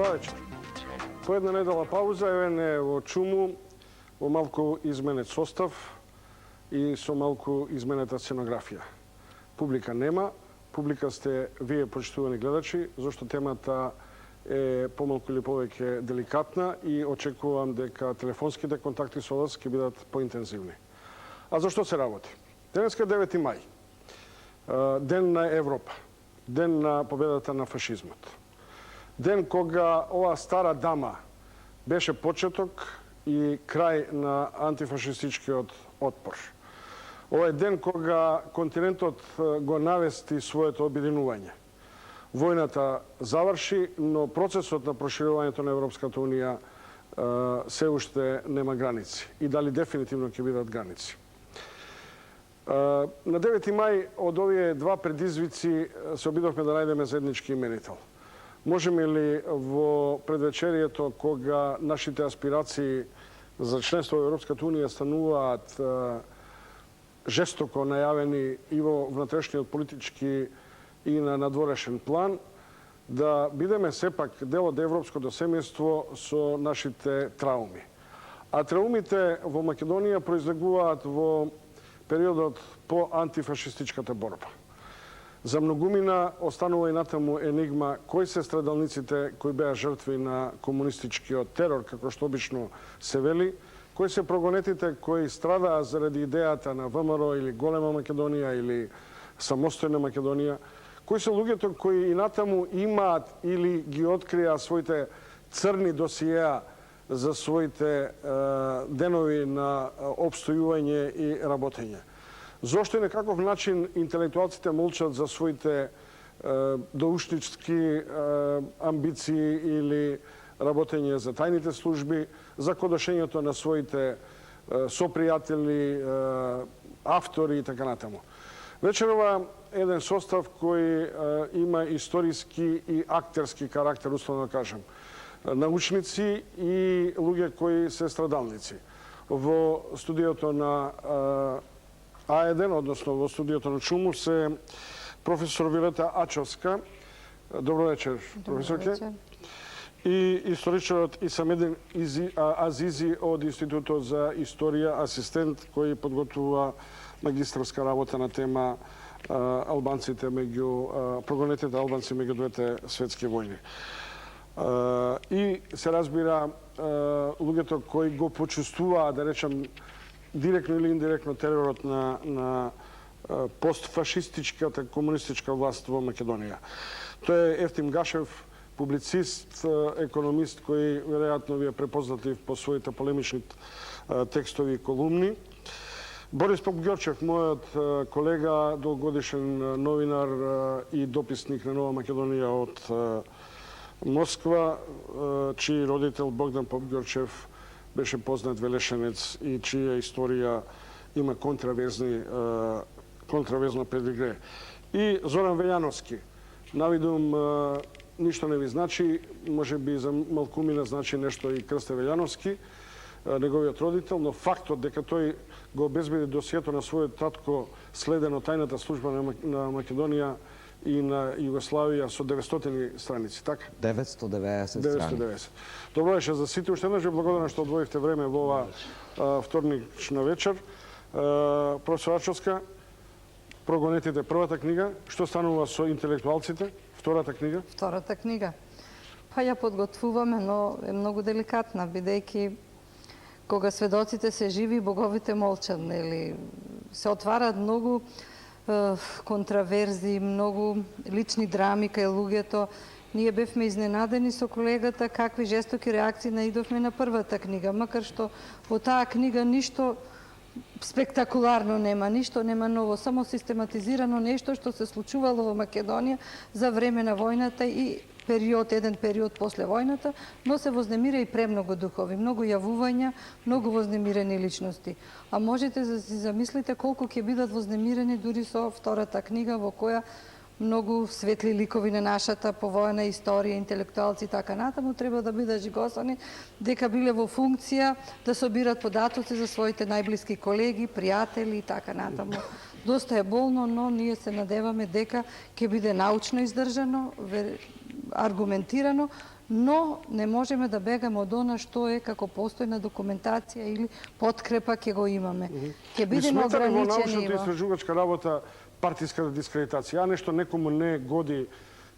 Добра вечер. По една недела пауза, еве во Чуму, во малку изменет состав и со малку изменета сценографија. Публика нема, публика сте вие, почитувани гледачи, зашто темата е помалку или повеќе деликатна и очекувам дека телефонските контакти со вас ќе бидат поинтензивни. А зашто се работи? Денеска 9 мај, ден на Европа, ден на победата на фашизмот. Ден кога ова стара дама беше почеток и крај на антифашистичкиот отпор. Ова е ден кога континентот го навести своето обединување. Војната заврши, но процесот на проширувањето на Европската унија се уште нема граници. И дали дефинитивно ќе бидат граници. На 9 мај од овие два предизвици се обидовме да најдеме заеднички именител. Можеме ли во предвечерието, кога нашите аспирации за членство во Европската унија стануваат жестоко најавени и во внатрешниот политички и на надворешен план, да бидеме сепак дел од европското семејство со нашите трауми. А траумите во Македонија произлегуваат во периодот по антифашистичката борба. За многумина останува и натаму енигма кои се страдалниците кои беа жртви на комунистичкиот терор, како што обично се вели, кои се прогонетите кои страдаа заради идејата на ВМРО или Голема Македонија или самостојна Македонија, кои се луѓето кои и натаму имаат или ги открија своите црни досиеа за своите денови на обстојување и работење. Зошто и на каков начин интелектуалците молчат за своите доушнички амбиции или работење за тајните служби, за кодошењето на своите сопријатели, автори и така натаму. Вечерова еден состав кој има историски и актерски карактер, условно да кажем. Научници и луѓе кои се страдалници. Во студиото на А1, односно во студиото на Чуму, се професор Вилета Ачовска. Добро вечер, професорке. И историчарот Исамедин Азизи од Институтот за историја, асистент кој подготвува магистарска работа на тема албанците меѓу прогонетите албанци меѓу двете светски војни. И се разбира луѓето кои го почувствуваа, да речем, директно или индиректно теророт на постфашистичката комунистичка власт во Македонија. Тој е Ефтим Гашев, публицист, економист, кој веројатно ви е препознатлив по своите полемични текстови и колумни. Борис Попгорчев, мојот колега, долгогодишен новинар и дописник на Нова Македонија од Москва, чиј родител Богдан Попгорчев беше познат велешенец и чија историја има контраверзно педигре. И Зоран Велјановски. Навидум ништо не ви значи, може би за малкумина значи нешто и Крсте Велјановски, неговиот родител, но фактот дека тој го обезбеди досието на својот татко следено тајната служба на Македонија и на Југославија со 900 страници, така? 990 страници. 990. Добро беше за сите. Уште еднаш ви благодарам што одвоивте време во ова вторнична вечер. Професор Ачовска, Прогонетите, првата книга. Што станува со интелектуалците? Втората книга? Втората книга. Па ја подготвуваме, но е многу деликатна, бидејќи кога сведоците се живи, боговите молчат, нели? Се отварат многу контраверзи, многу лични драми кај луѓето. Ние бевме изненадени со колегата какви жестоки реакции наидовме на првата книга, макар што во таа книга ништо спектакуларно нема, ништо нема ново, само систематизирано нешто што се случувало во Македонија за време на војната и еден период после војната, но се вознемира и премногу духови, многу јавувања, многу вознемирени личности. А можете да си замислите колку ќе бидат вознемирени дури со втората книга во која многу светли ликови на нашата повојна историја, интелектуалци и така натаму треба да бидат жигосани, дека биле во функција да собират податоци за своите најблиски колеги, пријатели и така натаму. Доста е болно, но ние се надеваме дека ќе биде научно издржано, аргументирано, но не можеме да бегаме од она што е како постојна документација или подкрепа ќе го имаме. Ќе бидеме Смета ли во ограничени научната истражувачка работа партиска дискредитација? А нешто некому не годи,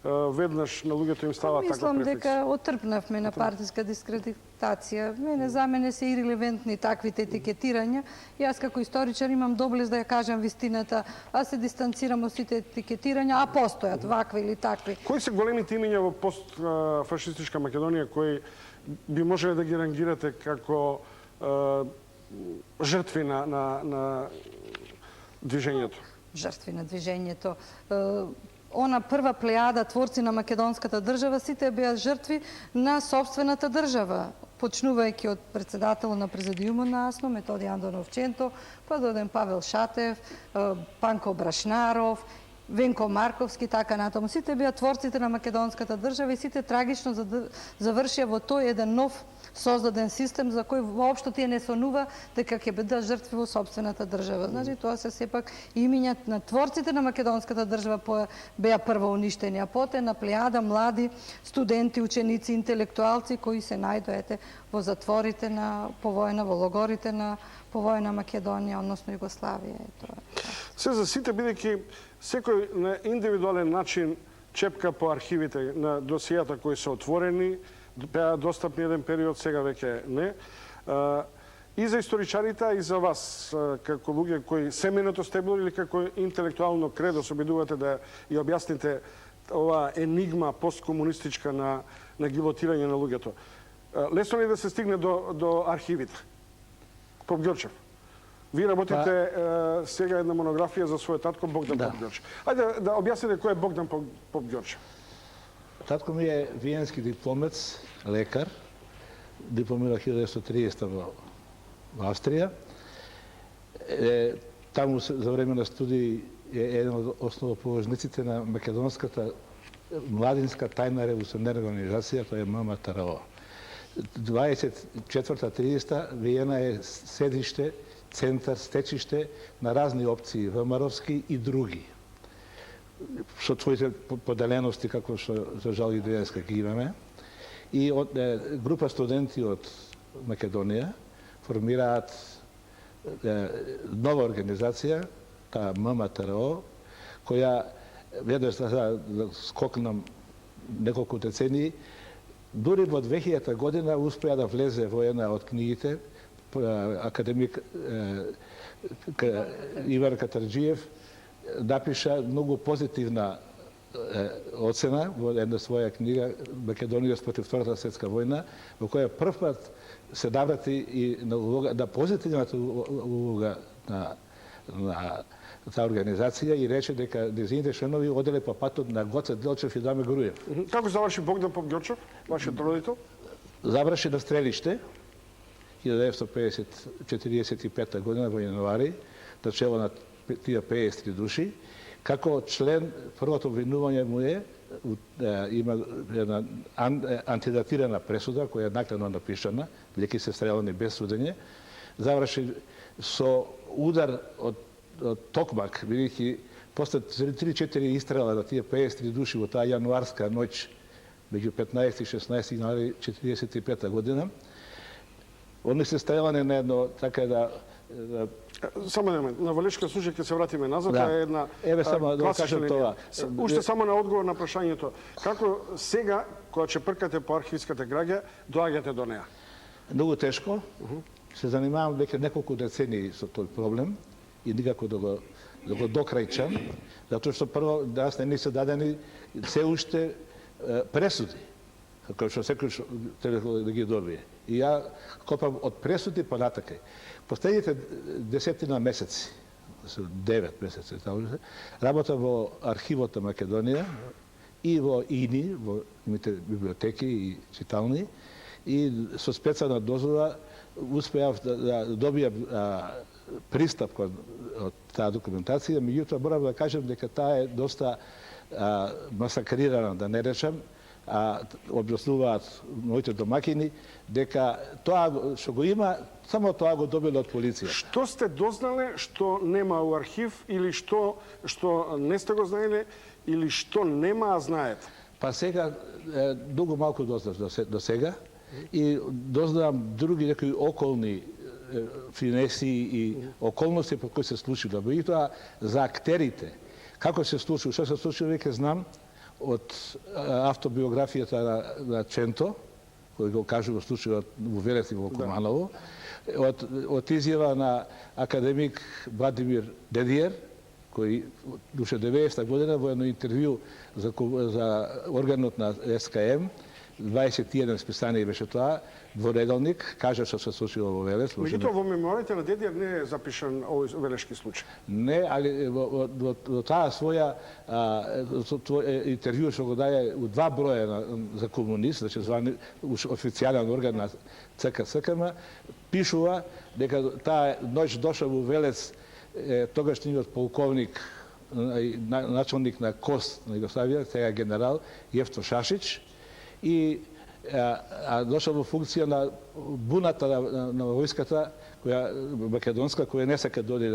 веднаш на луѓето им става таква Мислам префикс. дека отрпнавме на партиска дискредитација. За мене се ирелевантни таквите етикетирања. Јас како историчар имам доблест да ја кажам вистината, а се дистанцирам од сите етикетирања, а постојат вакви или такви. Кои се големите имиња во постфашистичка Македонија кои би можеле да ги рангирате како жртви на движењето? Жртви на движењето. Она прва плејада творци на македонската држава, сите беа жртви на собствената држава, почнувајќи од председател на президиумот на АСНО, Методи Андонов Ченто, па доден Павел Шатев, Панко Брашнаров, Венко Марковски, така натаму. Сите беа творците на македонската држава и сите трагично завршија во тој еден нов создаден систем за кој воопшто тие не сонува дека ќе бидат жртви во собствената држава. Значи, тоа се сепак имиња на творците на македонската држава беа прво уништени, а потоа на плејада млади студенти, ученици, интелектуалци кои се најдоете во затворите на повојна, во логорите на повојна Македонија, односно Југославија. Се за сите, бидејќи секој на индивидуален начин чепка по архивите на досијата кои се отворени, беа достапни еден период, сега веќе не. И за историчарите, и за вас, како луѓе кои семеното стебло или како интелектуално кредо се обидувате да ја објасните оваа енигма посткомунистичка на гилотирање на луѓето. Лесно ли да се стигне до архивите? Поп Ѓорчев. Ви работите сега една монографија за својот татко Богдан Поп Ѓорчев. Ајде да објасните кој е Богдан Поп Ѓорчев. Татко ми е виенски дипломец, лекар, дипломира 1930 во Австрија. Таму за време на студии е еден од основоположниците на македонската младинска тајна револуционерна организација, тоа е ММТРО. 24-30 Виена е седиште, центар, стечиште на разни опции, ВМРО-вски и други. Со своите поделености, како што за жал и денеска ги имаме. И група студенти од Македонија формираат нова организација, таа ММТРО, која веднаш да скокнам неколку децении, дури во 2000 година успеа да влезе во една од книгите, академик Иван Катарџиев напиша многу позитивна оцена во една своја книга Македонија спротив Втората светска војна, во која прв пат се наврати и на позитивната улога на таа организација и рече дека нејзините членови оделе по патот на Гоце Делчев и Даме Груев. Како заврши Богдан Поп Ѓорчев, вашиот родител? Заврши на стрелиште 1945 година во јануари, начело на тие 53 души. Како член, првото обвинување му има една антидатирана пресуда, која е накнадно напишана, бидејќи се стрелани без судење. Заврши со удар од токмак, бидејќи после 3-4 истрела на тие 53 души во таа јануарска ноќ меѓу 15 и 16 јануари 1945 година, они се стрелани на едно така да Само на Валечка случај ќе се вратиме назад, тоа е една класична тоа. Уште само на одговор на прашањето. Како сега, кога чепркате по архивската граѓа, доаѓате до неа? Многу тешко. Се занимавам веќе неколку децении со тој проблем и никако да го докрајчам, затоа што прво нас не ни се дадени се уште пресуди, како што секој треба да ги добие. И ја копам од пресуди понатака. Последните 10 месеци, 9 месеци, работам во архивот на Македонија и во ИНИ, во библиотеки и читални, и со специјална дозвола успеав да добијам пристап од таа документација, меѓутоа морам да кажам дека таа е доста масакрирана, да не речам, објаснуваат моите домакини дека тоа што го има, само тоа го добиле од полиција. Што сте дознале што нема у архив или што не сте го знаеле или што нема а знаете? Па сега, многу малку дознав до сега и дознавам други некои околни финеси и околности по кои се случило. Меѓутоа, за актерите, како се случило, што се случило, веќе знам од автобиографијата на Ченто, кој го кажува случајот во Велес и во Куманово, од изјава на академик Владимир Дедиер, кој душе 90-та година во едно интервју за органот на СКМ, 21 списание беше тоа, двоределник, кажа што се случило во Велес. Меѓутоа, во мемуарите на Дедиер не е запишан овој велешки случај. Не, али во таа своја интервју што го даде у 2 броја за комунист, значи звани официјален орган на ЦК-СКМ, пишува дека таа ноќ дошла во Велес тогашниот полковник, началник на КОС на Југославија, сега генерал Јефто Шашич, и дошла во функција на буната на војската, која македонска, која не сака дојде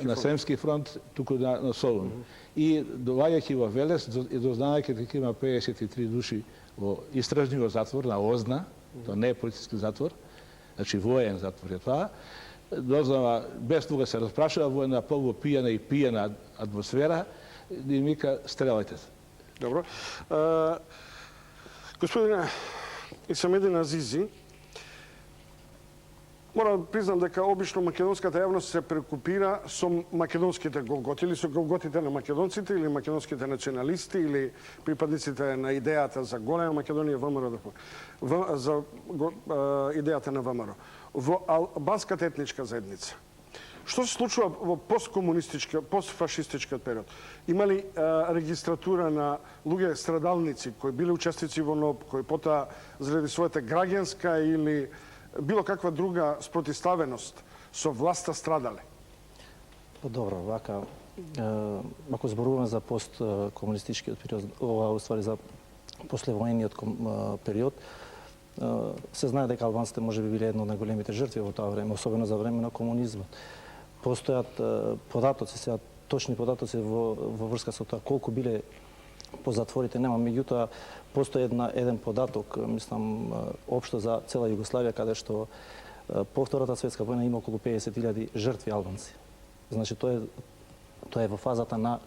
на Сремски фронт, туку на Солун. И доаѓајќи во Велес, и дознајќи дека има 53 души во истражниот затвор на Озна, тоа не е полициски затвор, значи воен затвор е тоа, дознава, без тука се распрашува, во една полупијана и пијана атмосфера, и мика, стрелајте се. Добро. Господине Исамедин Азизи, морам да признам дека обично македонската јавност се прекупира со македонските голготи, или со голготите на македонците, или македонските националисти, или припадниците на идејата за голема Македонија, ВМРО, за идејата на ВМРО. Во албанската етничка заедница, што се случува во постфашистичкиот период? Има ли регистратура на луѓе страдалници кои биле учесници во НОБ, кои потоа заради својата граѓанска или било каква друга спротивставеност со власта страдале? Добро, вака, ако зборуваме за посткомунистичкиот период, ова уствари за послевоениот период, се знае дека албанците може би биле едно од најголемите жртви во тоа време, особено за време на комунизмот. Постојат податоци, сега точни податоци во врска со тоа колку биле по затворите нема, меѓутоа постои еден податок, мислам, општо за цела Југославија, каде што по Втората светска војна има околу 50.000 жртви албанци. Значи тоа е во фазата на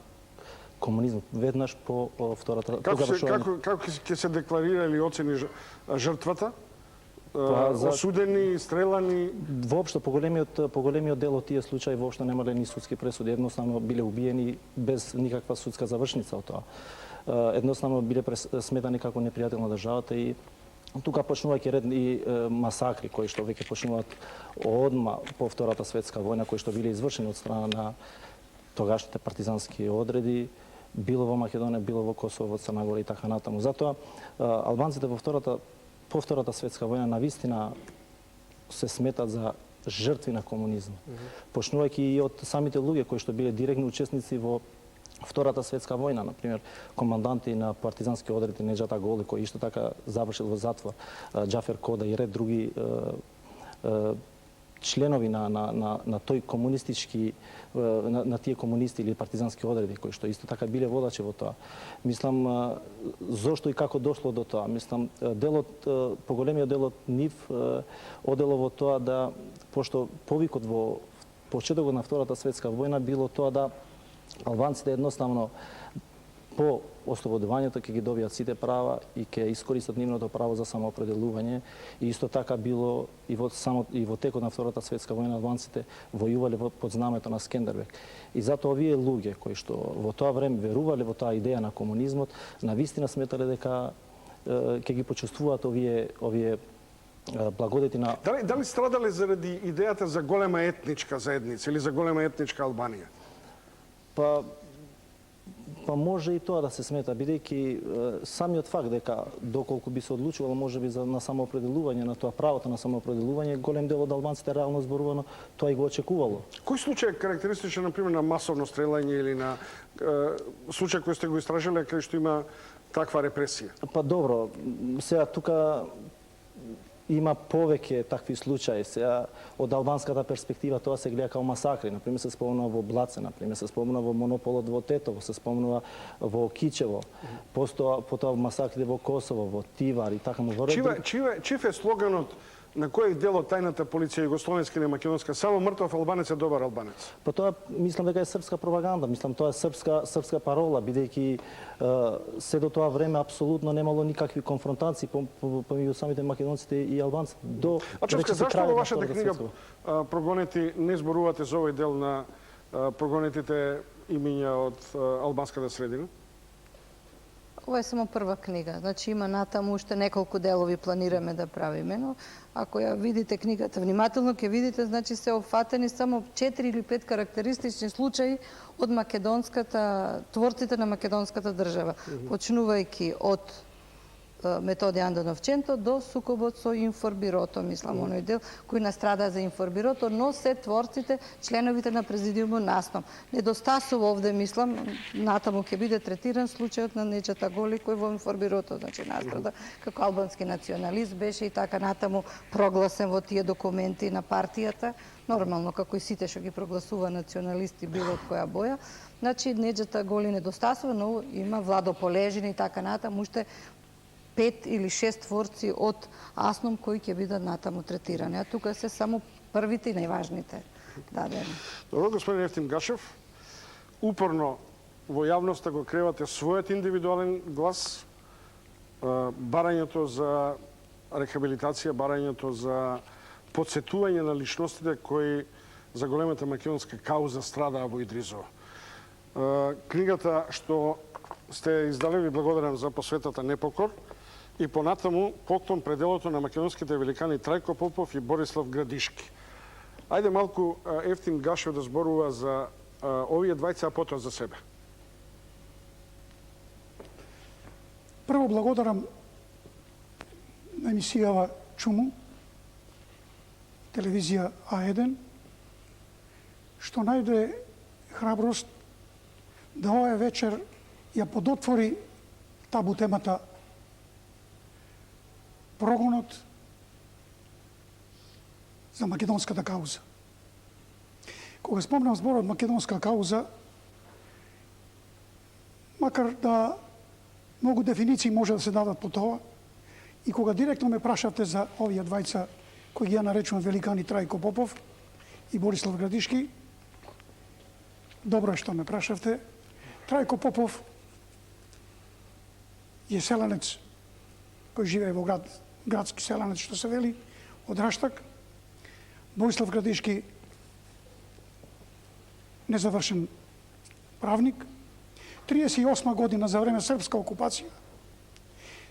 комунизмот, веднаш по Втората... Како ќе се декларира или оцени жртвата? Осудени, стрелани? Воопшто, по големиот дел од тие случаи воопшто немале ни судски пресуди, едноставно биле убиени без никаква судска завршница од тоа. Едноставно биле сметани како непријател на државата и тука почнувајќи ред и масакри кои што веќе почнуваат одма по Втората светска војна, кои што биле извршени од страна на тогашните партизански одреди, било во Македонија, било во Косово, во Црна Гора и така натаму. Затоа албанците по Втората светска војна навистина се сметат за жртви на комунизмот. Почнувајќи и од самите луѓе кои што биле директни учесници во Втората светска војна, например, команданти на партизански одреди Неџат Аголи, кој исто така завршил во затвор, Џафер Кода и ред други членови на тој комунистички, на тие комунисти или партизански одреди, кои што исто така биле водачи во тоа. Мислам, зошто и како дошло до тоа? Мислам, поголемиот дел од нив одело во тоа да, пошто повикот во почетокот на Втората светска војна било тоа да албанците едноставно по ослободувањето ќе ги добијат сите права и ќе искористат нивното право за самоопределување. И исто така било и во текот на Втората светска војна албанците војувале под знамето на Скендербег. И затоа овие луѓе кои што во тоа време верувале во таа идеја на комунизмот, навистина сметале дека ќе ги почувствуваат овие благодети на... Дали страдале заради идејата за голема етничка заедница или за голема етничка Албанија? Па може и тоа да се смета, бидејќи самиот факт дека доколку би се одлучувало можеби на самоопределување, на тоа правото на самоопределување, голем дел од албанците реално зборувано тоа и го очекувало. Кој случај е карактеристичен, например, на масовно стрелање или на случај кој сте го истражале кај што има таква репресија? Па добро, сега тука има повеќе такви случаи. Сега, од албанската перспектива тоа се гледа као масакри. Например, се спомнува во Блаце, например, се спомнува во монополот во Тетово, се спомнува во Кичево, потоа масакрите во Косово, во Тивар и така му Чив е слоганот на кој дел од тајната полиција југословенска или македонска? Само мртов албанец е добар албанец. Па тоа мислам дека е српска пропаганда, мислам тоа е српска парола, бидејќи се до тоа време апсолутно немало никакви конфронтации помеѓу самите македонците и албанците. Ачовска, зашто во вашата книга прогонети не зборувате за овој дел на прогонетите имиња од албанската средина? Ова е само прва книга, значи има натаму уште неколку делови планираме да правиме, но ако ја видите книгата внимателно, ќе видите, значи се опфатени само 4 или 5 карактеристични случаи од македонската, творците на македонската држава, почнувајќи од Методи Андоновченто до сукобот со Информбирото, мислам, оној дел кој настрада за Информбирото, но се творците, членовите на президиумот наснов. Недостасува овде, мислам, натаму ќе биде третиран случајот на Неџата Голи кој во Информбирото, значи настрада како албански националист беше и така натаму прогласен во тие документи на партијата, нормално како и сите што ги прогласува националисти било од која боја. Значи Неџата Голи недостасува, но има Владо Полежин и така натаму уште 5 или 6 творци од Асном кои ќе бидат натаму третирани. А тука се само првите и најважните дадени. Добро, господин Ефтим Гашев, упорно во јавноста го кревате својот индивидуален глас, барањето за рехабилитација, барањето за подсетување на личностите кои за големата македонска кауза страдаа во Идризово. Книгата што сте издали, ви благодарам за посветата Непокор, и понатаму поклон пред делото на македонските великани Трајко Попов и Борислав Градишки. Ајде малку Ефтим Гашев да зборува за овие двајца, а потоа за себе. Прво благодарам на емисијава Чуму, телевизија А1, што најде храброст да оваа вечер ја подотвори табу темата прогонот за македонската кауза. Кога спомнам зборот македонска кауза, макар да многу дефиниции може да се дадат по тоа, и кога директно ме прашавте за овие двајца кои ги ја наречувам великани Трајко Попов и Борислав Градишки, добро е што ме прашавте. Трајко Попов е селенец кој живее во градски селенец, што се вели, од Раштак. Борислав Градишки, незавршен правник. 38 година за време српска окупација,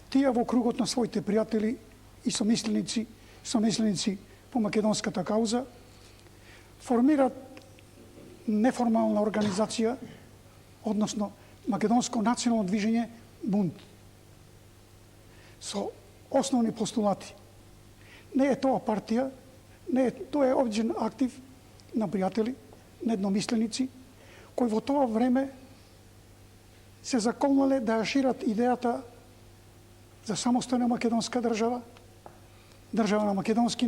тие во кругот на своите пријатели и somисленици по македонската кауза, формират неформална организација, односно македонско национално движење Бунт, со основни постулати. Не е тоа партија, тоа е обичен актив на пријатели, на едномисленици, кои во тоа време се заколнале да ја шират идејата за самостојна македонска држава, држава на македонски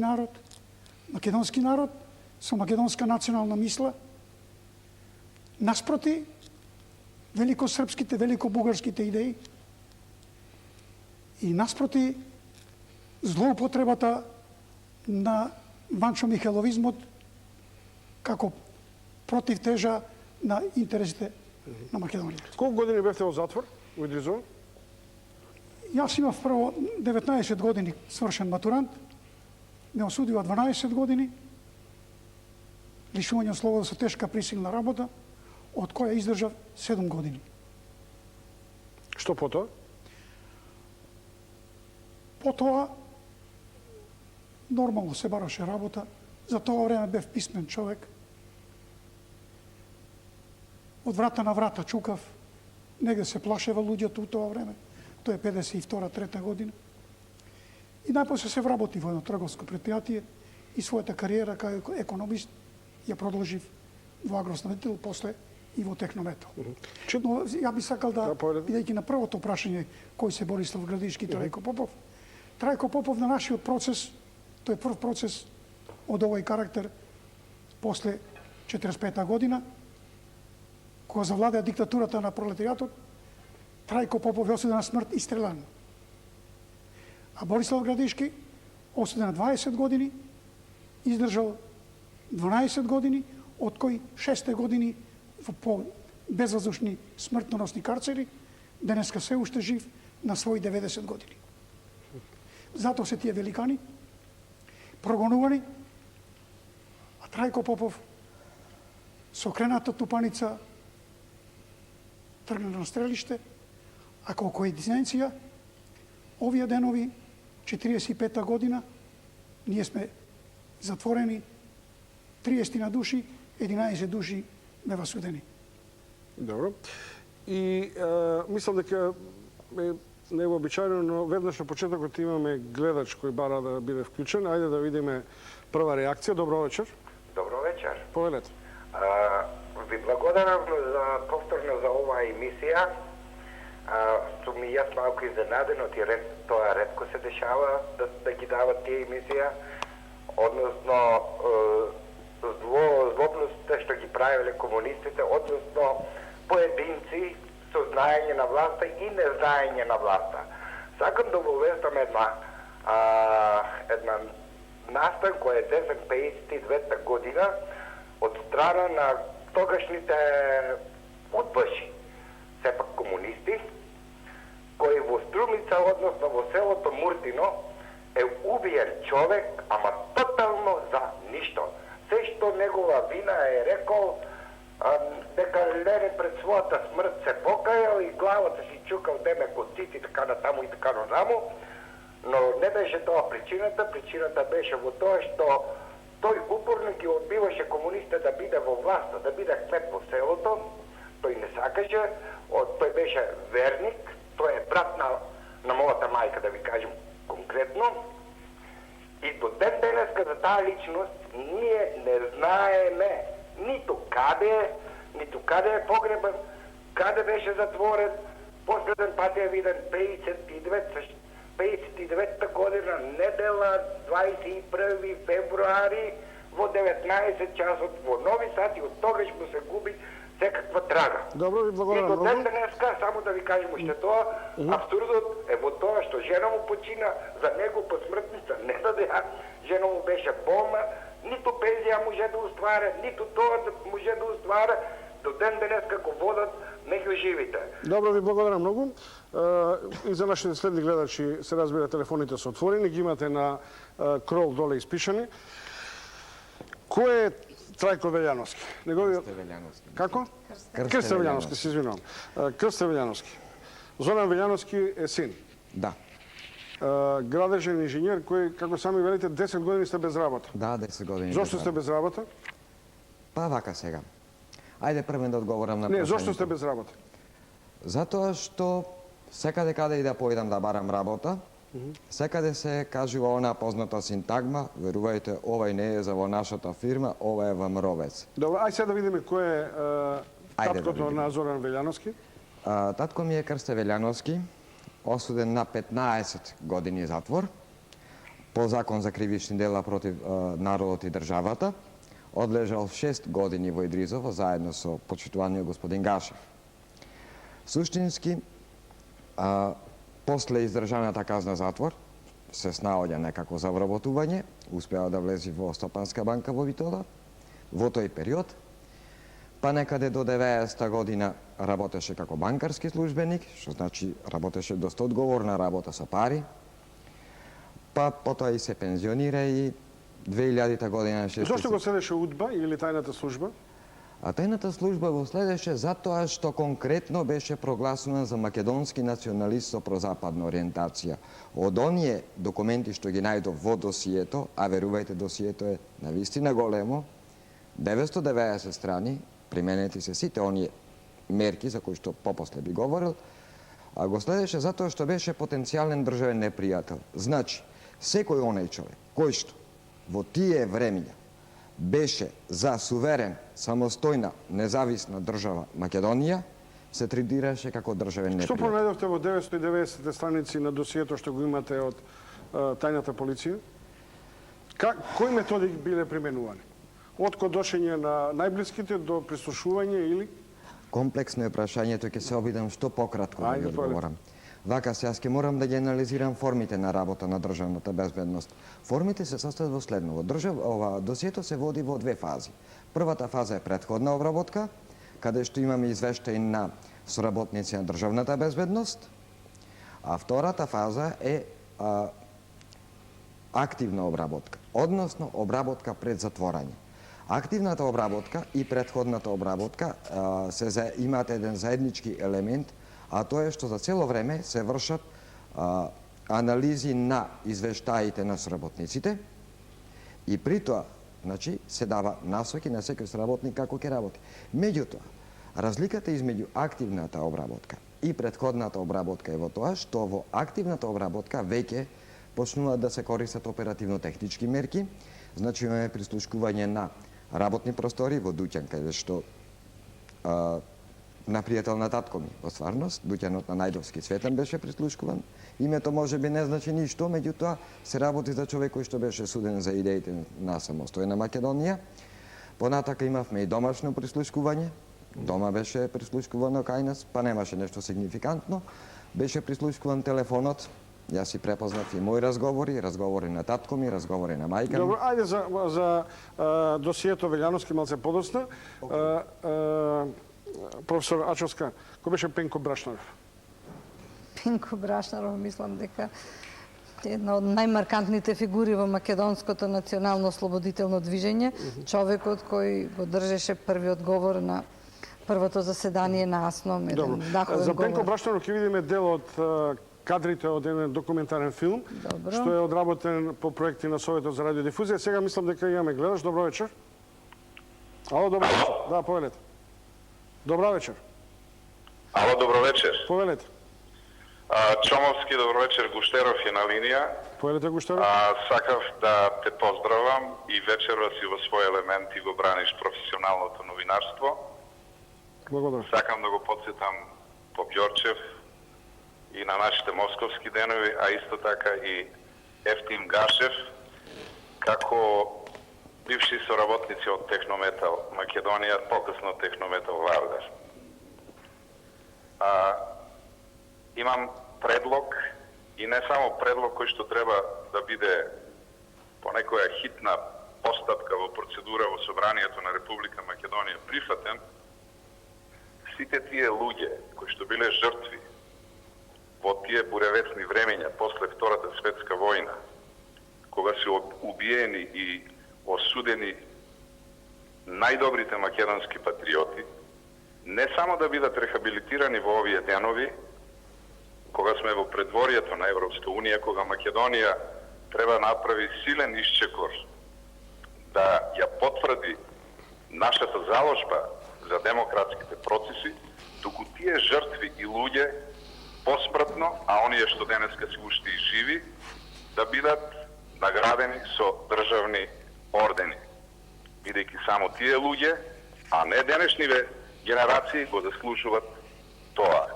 народ со македонска национална мисла, наспроти великосрпските, великобугарските идеи и наспроти злоупотребата на Ванчо Михайловизмот како противтежа на интересите на Македонија. Колку години бевте во затвор во Идризово? Јас имав прво 19 години свршен матурант, ме осудува 12 години, лишување од слобода со тешка присилна работа, од која издржав 7 години. Што потоа? Потоа нормално се бараше работа. За тоа време бев писмен човек. Од врата на врата чукав, негде се плашева луѓето у тоа време. Тоа е 52-3 година. И најпосле се вработи во едно трговско предпријатие и својата кариера како економист ја продолжив во Агроснабдител, после и во Технометал. Но ја би сакал да, бидејќи на првото прашање кој се Борислав Градишки и Трајко Попов, Трајко Попов на нашиот процес, тој е прв процес од овој карактер после 45 година, кога завладеа диктатурата на пролетаријатот, Трајко Попов е осуден на смрт и стрелан. А Борислав Градишки, осуден на 20 години, издржал 12 години, од кои 6 години по безвоздушни смртноносни карцери, денеска се уште жив на своји 90 години. Затоа се тие великани прогонувани, а Трајко Попов со крената тупаница тргна на стрелиште, а како коинциденција, овие денови, 45 година, ние сме затворени 30 на души, 11 души невасудени. Добро. И мислам дека е невообичаено, но веднаш на почетокот имаме гледач кој бара да биде вклучен. Ајде да видиме прва реакција. Добро вечер. Добро вечер. Повелете. Ви благодарам за повторно за оваа емисија. Сум и јас малку изненаден, тоа ретко се дешава да ги дават тие емисија. Односно, злобностите што ги правиле комунистите, односно поединци со знаење на власта и незнаење на власта. Сакам да обовестам една настан која е десен 52 година од страна на тогашните удбаши, сепак комунисти, кој во Струмица, односно во селото Муртино, е убиен човек, ама тотално за ништо. Се што негова вина е рекол, дека Ленин пред својата смрт се покајал и главата си чукал деме коците, така натаму и така натаму, но не беше тоа причината. Причината беше во тоа што тој упорно ги одбиваше комунистите да биде во власта, да биде кмет во селото. Тој не сакаше, тој беше верник, тој е брат на мојата мајка, да ви кажем конкретно. И до ден денеска за таа личност ние не знаеме ниту каде е погребан, каде беше затворен. Последен пат е виден 59-та година, недела, 21 февруари, во 19 часот во Нови Сад и од тогаш му се губи секаква трага. Добро, ви И благодарам до ден многу. денеска, само да ви кажем уште тоа, абсурдот е во тоа што жена му почина, за него по смртница не дадеа, жена му беше болна, ниту пензија може да уствара, ниту тоа да може да уствара, до ден денеска го водат меѓу живите. Добро, ви благодарам многу. И за нашите следни гледачи се разбира телефоните се отворени, ги имате на крол доле испишани. Кој е Трајко Велјановски? Неговиот... Велјановски. Како? Крсте Велјановски, се извинувам. Крсте Велјановски. Зоран Велјановски е син. Да. Градежен инженер кој, како сами велите, 10 години сте без работа. Да, 10 години. Зошто без сте без работа? Па вака сега. Ајде првен да одговорам на Не, прашањето. зошто сте без работа? Затоа што секаде каде и да поидам да барам работа, секаде се кажува она позната синтагма, верувајте, овај не е за во нашата фирма, ова е во Мровец. Добро, ај сега да видиме кој е Ајде да таткото видиме. на Зоран Велјановски. Татко ми е Крсте Велјановски, осуден на 15 години затвор, по закон за кривични дела против народот и државата, одлежал 6 години во Идризово заедно со почитуваниот господин Гашев. Суштински, после издржаната казна затвор, се снаоѓа некако за вработување, успеа да влези во Стопанска банка во Витола, во тој период, па некаде до 90-та година работеше како банкарски службеник, што значи работеше доста одговорна работа со пари, па потоа и се пензионира и 2000-та година... Зошто го следеше УДБА или тајната служба? А тајната служба го следеше затоа што конкретно беше прогласена за македонски националист со прозападна ориентација. Од оние документи што ги најдов во досието, а верувајте досието е навистина големо, 990 страни, применети се сите оние мерки за кои што попосле би говорил, а го следеше затоа што беше потенцијален државен непријател. Значи, секој онај човек кој што во тие времиња беше за суверен, самостојна, независна држава Македонија, се третираше како државен Што непријател. пронајдовте во 990 страници на досието што го имате од тајната полиција? Кои методи биле применувани? Од кодошење на најблиските до прислушување или? Комплексно е прашањето, ќе се обидам што пократко да Ајде, ги одговорам. Вака се, јас ќе морам да ги анализирам формите на работа на државната безбедност. Формите се состојат во следново. Досието се води во две фази. Првата фаза е претходна обработка, каде што имаме извештај на соработници на државната безбедност, а втората фаза е активна обработка, односно обработка пред затворање. Активната обработка и претходната обработка имаат еден заеднички елемент, а тоа е што за цело време се вршат анализи на извештаите на соработниците и при тоа се дава насоки на секој соработник како ќе работи. Меѓутоа, разликата измеѓу активната обработка и претходната обработка е во тоа што во активната обработка веќе почнуваат да се користат оперативно-технички мерки, значи имаме прислушкување на работни простори во дуќан, каде што на пријател на татко ми, во стварност, дуќанот на Најдовски Цветан беше прислушкуван. Името може би не значи ништо, меѓутоа се работи за човек кој што беше суден за идеите на самостојна Македонија. Понатака имавме и домашно прислушкување. Дома беше прислушкувано кај нас, па немаше нешто сигнификантно. Беше прислушкуван телефонот. Јас си препознав и мои разговори на татко ми, разговори на мајка ми. Добро, ајде за досието Велјановски малце подоцна. Професор Ачовска, кој беше Пенко Брашнаров? Пенко Брашнаров, мислам дека една од најмаркантните фигури во македонското национално ослободително движење, човекот кој го држеше првиот говор на првото заседание на АСНОМ, еден даховен За говор. Пенко Брашнаров ќе видиме дел од кадрите од еден документарен филм, Добро. што е одработен по проекти на Советот за радиодифузија. Сега мислам дека имаме гледаш. Добро вечер. Ало, добро вечер. Да, повелете. Добра вечер. Ало, добро вечер. Повелете. Чомовски, добро вечер, Гуштеров е на линија. Повелете, Гуштеров. Сакав да те поздравам и вечерва си во свој елемент и го браниш професионалното новинарство. Благодарам. Сакам да го подсетам по Ѓорчев и на нашите московски денови, а исто така и Ефтим Гашев, како бивши соработници од Технометал Македонија, покасно Технометал Вардар. Имам предлог и не само предлог кој што треба да биде по некоја хитна постапка во процедура во Собранието на Република Македонија прифатен. Сите тие луѓе кои што биле жртви во тие буревесни времења после Втората светска војна, кога се убиени и осудени најдобрите македонски патриоти, не само да бидат рехабилитирани во овие денови, кога сме во предворието на Европска Унија, кога Македонија треба да направи силен исчекор да ја потврди нашата заложба за демократските процеси, туку тие жртви и луѓе посмртно, а оние што денеска се уште и живи, да бидат наградени со државни ордени. Бидејќи само тие луѓе, а не денешниве генерации го заслужуваат тоа.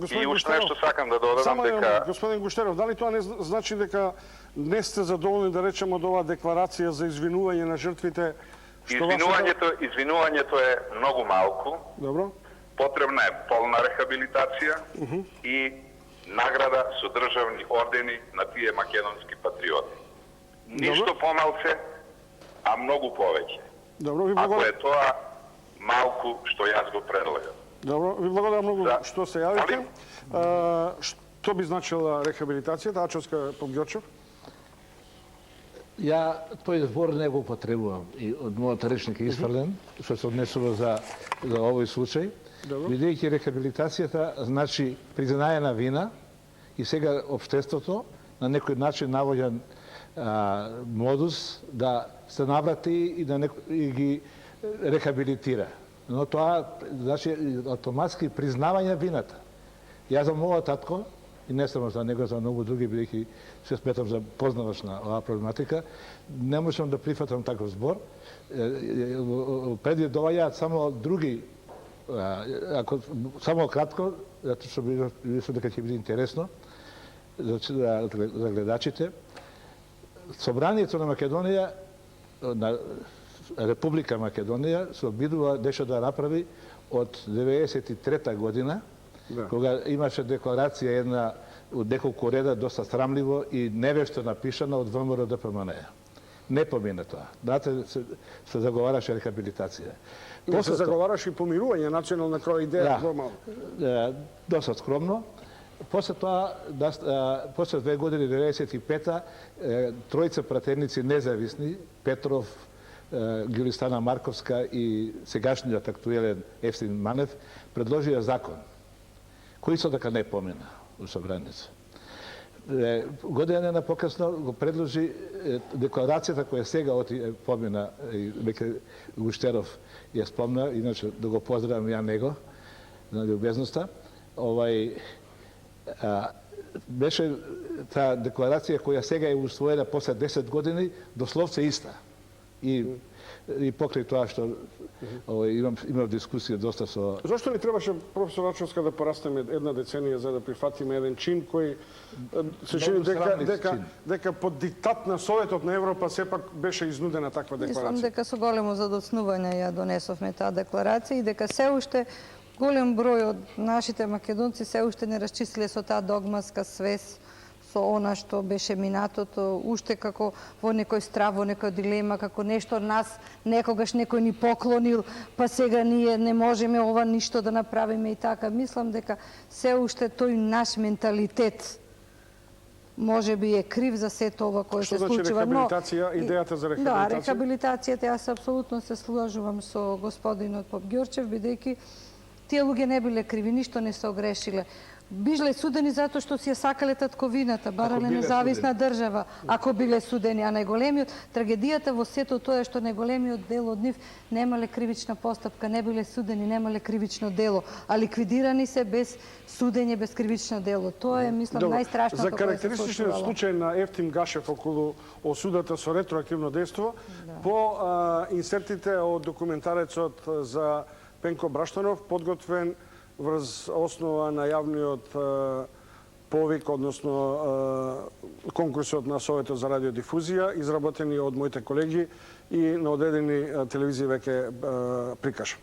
И уште нешто сакам да додадам дека... Господин Гуштеров, дали тоа не значи дека не сте задоволни да речеме од оваа декларација за извинување на жртвите? Извинувањето е многу малку. Добро. Потребна е полна рехабилитација и награда со државни ордени на тие македонски патриоти. Ништо помалце, а многу повеќе. Добро, ви Ако благодарам. е тоа малку што јас го предлагам. Добро, ви благодарам многу Да. што се јавите. Што би значила рехабилитацијата? Ачовска Попѓорчев? Тој збор не го потребувам и од мојот речник е исфрлен, што се однесува за овој случај. Бидејќи рехабилитацијата значи признање на вина и сега општеството на некој начин навоѓан модус да се наврати и да и ги рехабилитира. Но тоа значи автоматски признавање вината. Јас за мојот татко, и не само за него, за многу други, бидејќи се сметам за познавач на оваа проблематика, не можам да прифатам таков збор. Преди доаѓаат само други, ако само кратко, затоа што мислам дека ќе биде интересно. за гледачите. Собранието на Македонија, на Република Македонија, се обидува нешто да направи од 1993 година, кога имаше декларација една од неколку реда, доста срамливо и невешто напишана од ВМРО ДПМН. Не помина тоа. Знаете, се заговараше рехабилитација. После се заговараше и помирување, национална кроја идеја, нормално. Доста скромно. После тоа, после 2 години, 95-та, тројца пратеници независни, Петров, Гилистана Марковска и сегашниот актуелен Евстин Манев, предложија закон, кој со така не помина у собранието. Година покасно го предложи декларацијата која сега помина и веќе Гуштеров ја спомна, иначе да го поздравам ја него на љубезноста. Беше таа декларација која сега е усвоена после 10 години, дословце иста. И покрај тоа што имав дискусија доста со... Зошто ни требаше, професор Рачовска, да порастеме една деценија за да прифатиме еден чин кој се чини дека под диктат на Советот на Европа сепак беше изнудена таква декларација? Мислам дека со големо задоцнување ја донесовме таа декларација и дека се уште голем број од нашите македонци се уште не расчистиле со таа догматска свест, со она што беше минатото, уште како во некој страв, во некоја дилема, како нешто нас некогаш некој ни поклонил, па сега ние не можеме ова ништо да направиме и така. Мислам дека се уште тој наш менталитет може би е крив за сето ова кое се случува. Што значи рехабилитација, идејата за рехабилитација? Да, рехабилитацијата, јас апсолутно се слажувам со господинот Попѓорчев, бидејќи тие луѓе не биле криви, ништо не се огрешиле. Биле судени затоа што си ја сакале татковината, барале независна држава, ако биле судени. А најголемиот трагедијата во сето тоа е што најголемиот дел од нив немале кривична постапка, не биле судени, немале кривично дело, а ликвидирани се без судење, без кривично дело. Тоа е, мислам, најстрашното За карактеристичниот случај на Ефтим Гашев околу осудата со ретроактивно дејство, по инсертите од документарецот за Пенко Браштанов, подготвен врз основа на јавниот повик, односно конкурсот на Советот за радиодифузија, изработени од моите колеги и на одредени телевизии веќе прикажа.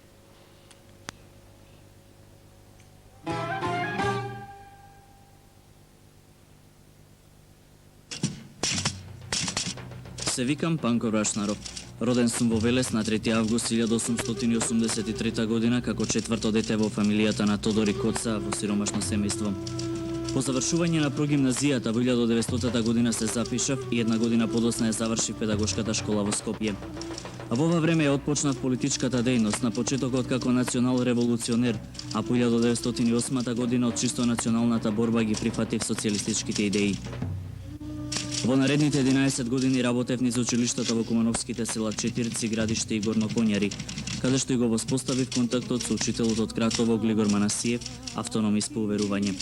Се викам Панко Брашнаров. Роден сум во Велес на 3 август 1883 година како четврто дете во фамилијата на Тодори Коца во сиромашно семејство. По завршување на прогимназијата во 1900 година се запишав и една година подосна ја завршив педагошката школа во Скопје. А во ова време ја отпочнав политичката дејност на почетокот како национал револуционер, а по 1908 година од чисто националната борба ги прифатив социјалистичките идеи. Во наредните 11 години работев низ училиштата во Кумановските села Четирци, Градиште и Горно Конјари, каде што и го воспоставив контактот со учителот од Кратово Глигор Манасиев, автономист по уверување.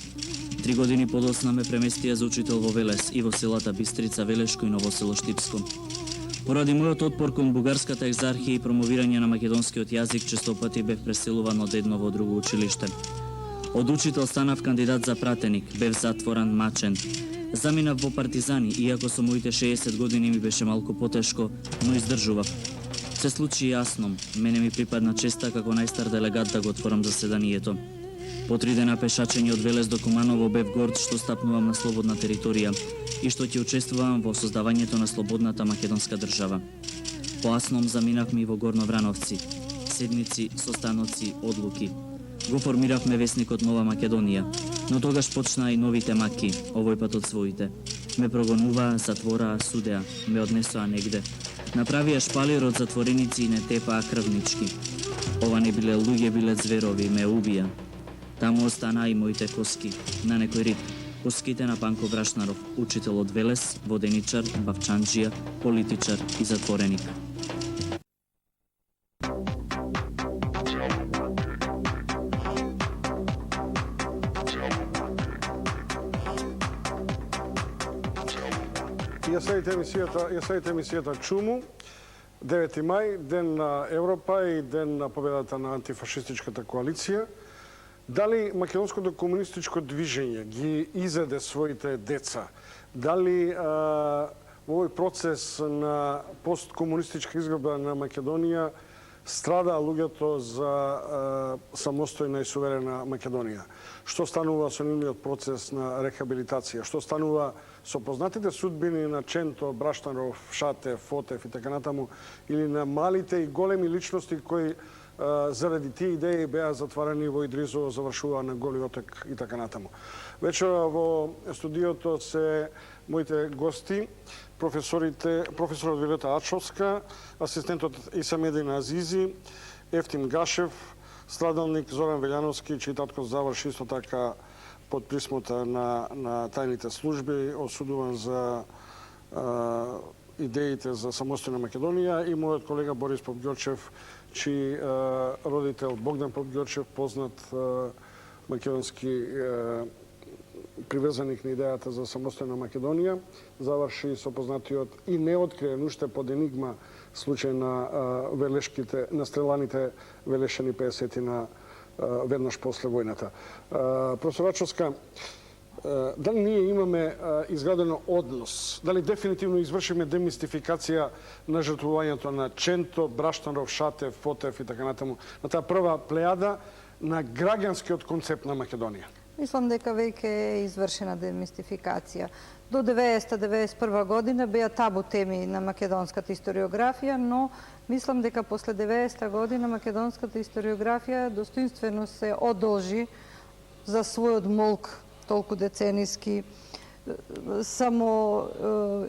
3 години подосна ме преместија за учител во Велес и во селата Бистрица, Велешко и Ново село Штипско. Поради мојот отпор кон бугарската екзархија и промовирање на македонскиот јазик, честопати бев преселуван од едно во друго училиште. Од учител станав кандидат за пратеник, бев затворан, мачен. Заминав во партизани, иако со моите 60 години ми беше малку потешко, но издржував. Се случи јасно, мене ми припадна честа како најстар делегат да го отворам заседанието. По 3 дена пешачење од Велес до Куманово бев горд што стапнувам на слободна територија и што ќе учествувам во создавањето на слободната македонска држава. Поасном заминавме и во Горно Врановци, седници, состаноци, одлуки. Го формиравме весникот Нова Македонија, но тогаш почнаа и новите маки, овој пат од своите. Ме прогонуваа, затвораа, судеа, ме однесоа негде. Направија шпалир од затвореници и не тепаа крвнички. Ова не биле луѓе, биле зверови, ме убија. Таму останаа и моите коски, на некој рид. Коските на Панко Брашнаров, учител од Велес, воденичар, бавчанџија, политичар и затвореник. Ја следите емисијата Чуму, 9 мај, ден на Европа и ден на победата на антифашистичката коалиција. Дали македонското комунистичко движење ги изеде своите деца? Дали во овој процес на посткомунистичка изградба на Македонија страда луѓето за самостојна и суверена Македонија? Што станува со нивниот процес на рехабилитација? Што станува со познатите судбини на Ченто, Браштанов, Шатев, Фотев и така натаму, или на малите и големи личности кои заради тие идеи беа затварани во Идризово, завршува на Голи отек и така натаму. Вечера во студиото се моите гости, професорот Вилета Ачовска, асистентот Исамедин Азизи, Ефтим Гашев, страдалник Зоран Велјановски, чиј татко заврши исто така под присмота на тајните служби, осудуван за идеите за самостојна Македонија, и мојот колега Борис Попѓорчев, чиј родител Богдан Попѓорчев, познат македонски приврзаник на идејата за самостојна Македонија, заврши со познатиот и неоткриен уште под енигма случај на велешките, на стреланите велешани 50-тина веднаш после војната. Професор Ачовска, дали ние имаме изградено однос, дали дефинитивно извршиме демистификација на жртвувањето на Ченто, Браштанов, Шатев, Фотев и така натаму, на таа прва плејада на граѓанскиот концепт на Македонија? Мислам дека веќе е извршена демистификација. До 90-91 година беа табу теми на македонската историографија, но мислам дека после 90 година македонската историографија достоинствено се одолжи за својот молк толку децениски,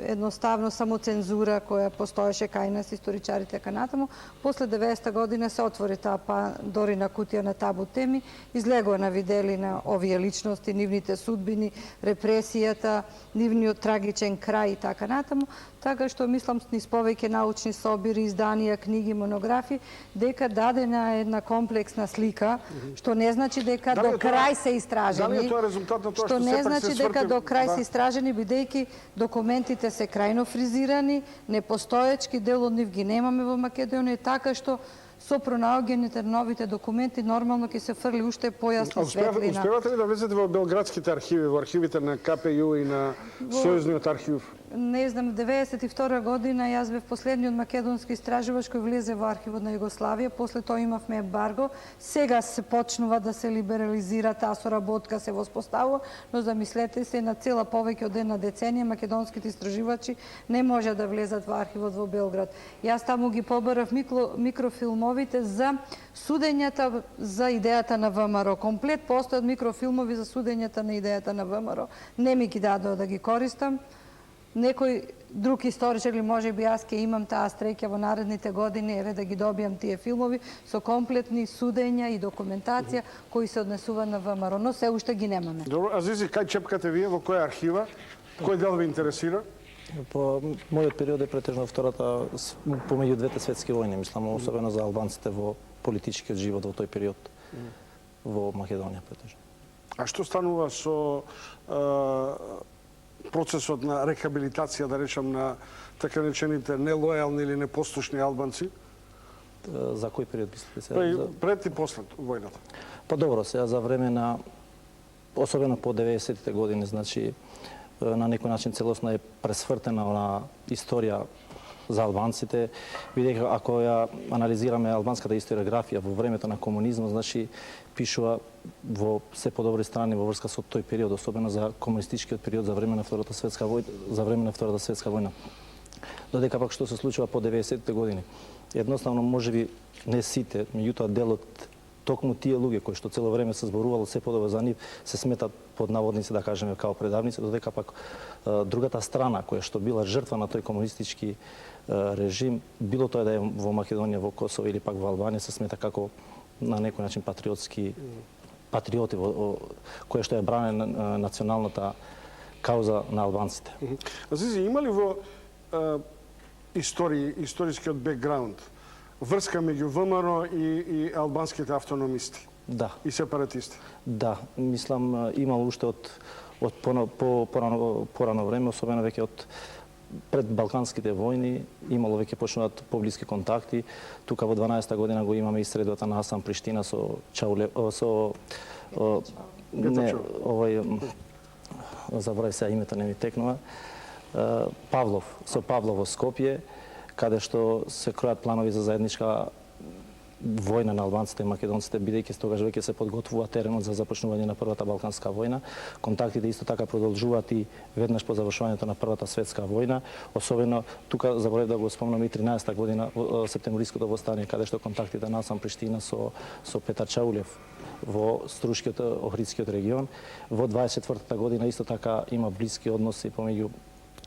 едноставно само цензура која постоеше кај нас историчарите така натаму. После 90 година се отвори таа Пандорина кутија на табу теми, излегува на виделина овие личности, нивните судбини, репресијата, нивниот трагичен крај и така натаму. Така што мислам низ повеќе научни собири, изданија, книги, монографии, дека дадена една комплексна слика, што не значи дека до крај се истражени. Дали е тоа резултат на тоа што што не сепак значи се дека до крај се Да. истражени, бидејќи документите се крајно фризирани, непостоечки, дел од нив ги немаме во Македонија, така што со пронаоѓањето на новите документи нормално ќе се фрли уште појасна светлина. Успевате ли да влезете во белградските архиви, во архивите на КПЈ и на Сојузниот архив? Не знам, 92 година јас бев последниот македонски истражувач кој влезе во архивот на Југославија, после тоа имавме ембарго. Сега се почнува да се либерализира, таа соработка се воспоставува, но замислете се, на цела повеќе од една деценија македонските истражувачи не може да влезат во архивот во Белград. Јас таму ги побарав микрофилмовите за судењата за идејата на ВМРО. Комплет постојат микрофилмови за судењата на идејата на ВМРО. Не ми ги дадоа да ги користам. Некој друг историчар или може би јас ќе имам таа среќа во наредните години, еве да ги добијам тие филмови со комплетни судења и документација кои се однесува на ВМРО, но се уште ги немаме. Добро, Азизи, кај чепкате вие, во која архива? Кој дел ви интересира? По мојот период е претежно втората помеѓу двете светски војни, мислам, особено за албанците во политичкиот живот во тој период во Македонија претежно. А што станува со процесот на рехабилитација, да речам, на така речените нелојални или непослушни албанци? За кој период мислите се? Пред и после војната. Па добро, сега за време на, особено по 90-тите години, значи, на некој начин целосно е пресвртена на историја за албанците, бидејќи ако ја анализираме албанската историографија во времето на комунизмот, значи пишува во се подобри страни во врска со тој период, особено за комунистичкиот период за време на Втората светска војна. Додека пак што се случува по 90-тите години. Едноставно можеби не сите, меѓутоа делот токму тие луѓе кои што цело време се зборувало се подобро за нив, се сметат под наводници, да кажеме, као предавници, додека пак другата страна која што била жртва на тој комунистички режим, било тоа да е во Македонија, во Косово или пак во Албанија, се смета како на некој начин патриоти која што ја бране националната кауза на албанците. Азизи, има ли во историскиот бекграунд врска меѓу ВМРО и албанските автономисти? Да. И сепаратисти? Да, мислам имало уште од порано време, особено веќе од пред Балканските војни имало веќе почнуваат поблиски контакти. Тука во 12-та година го имаме и средбата на Хасан Приштина со забравив сега името, не ми текнува. Со Павлов во Скопје, каде што се кројат планови за заедничка војна на албанците и македонците, бидејќи тогаш веќе се подготвува теренот за започнување на Првата Балканска војна. Контактите исто така продолжуваат и веднаш по завршувањето на Првата светска војна. Особено тука заборав да го спомнам и 13-та година септемвриското восстание, каде што контактите на Хасан Приштина со Петар Чаулев во Струшкиот Охридскиот регион. Во 24-та година исто така има блиски односи помеѓу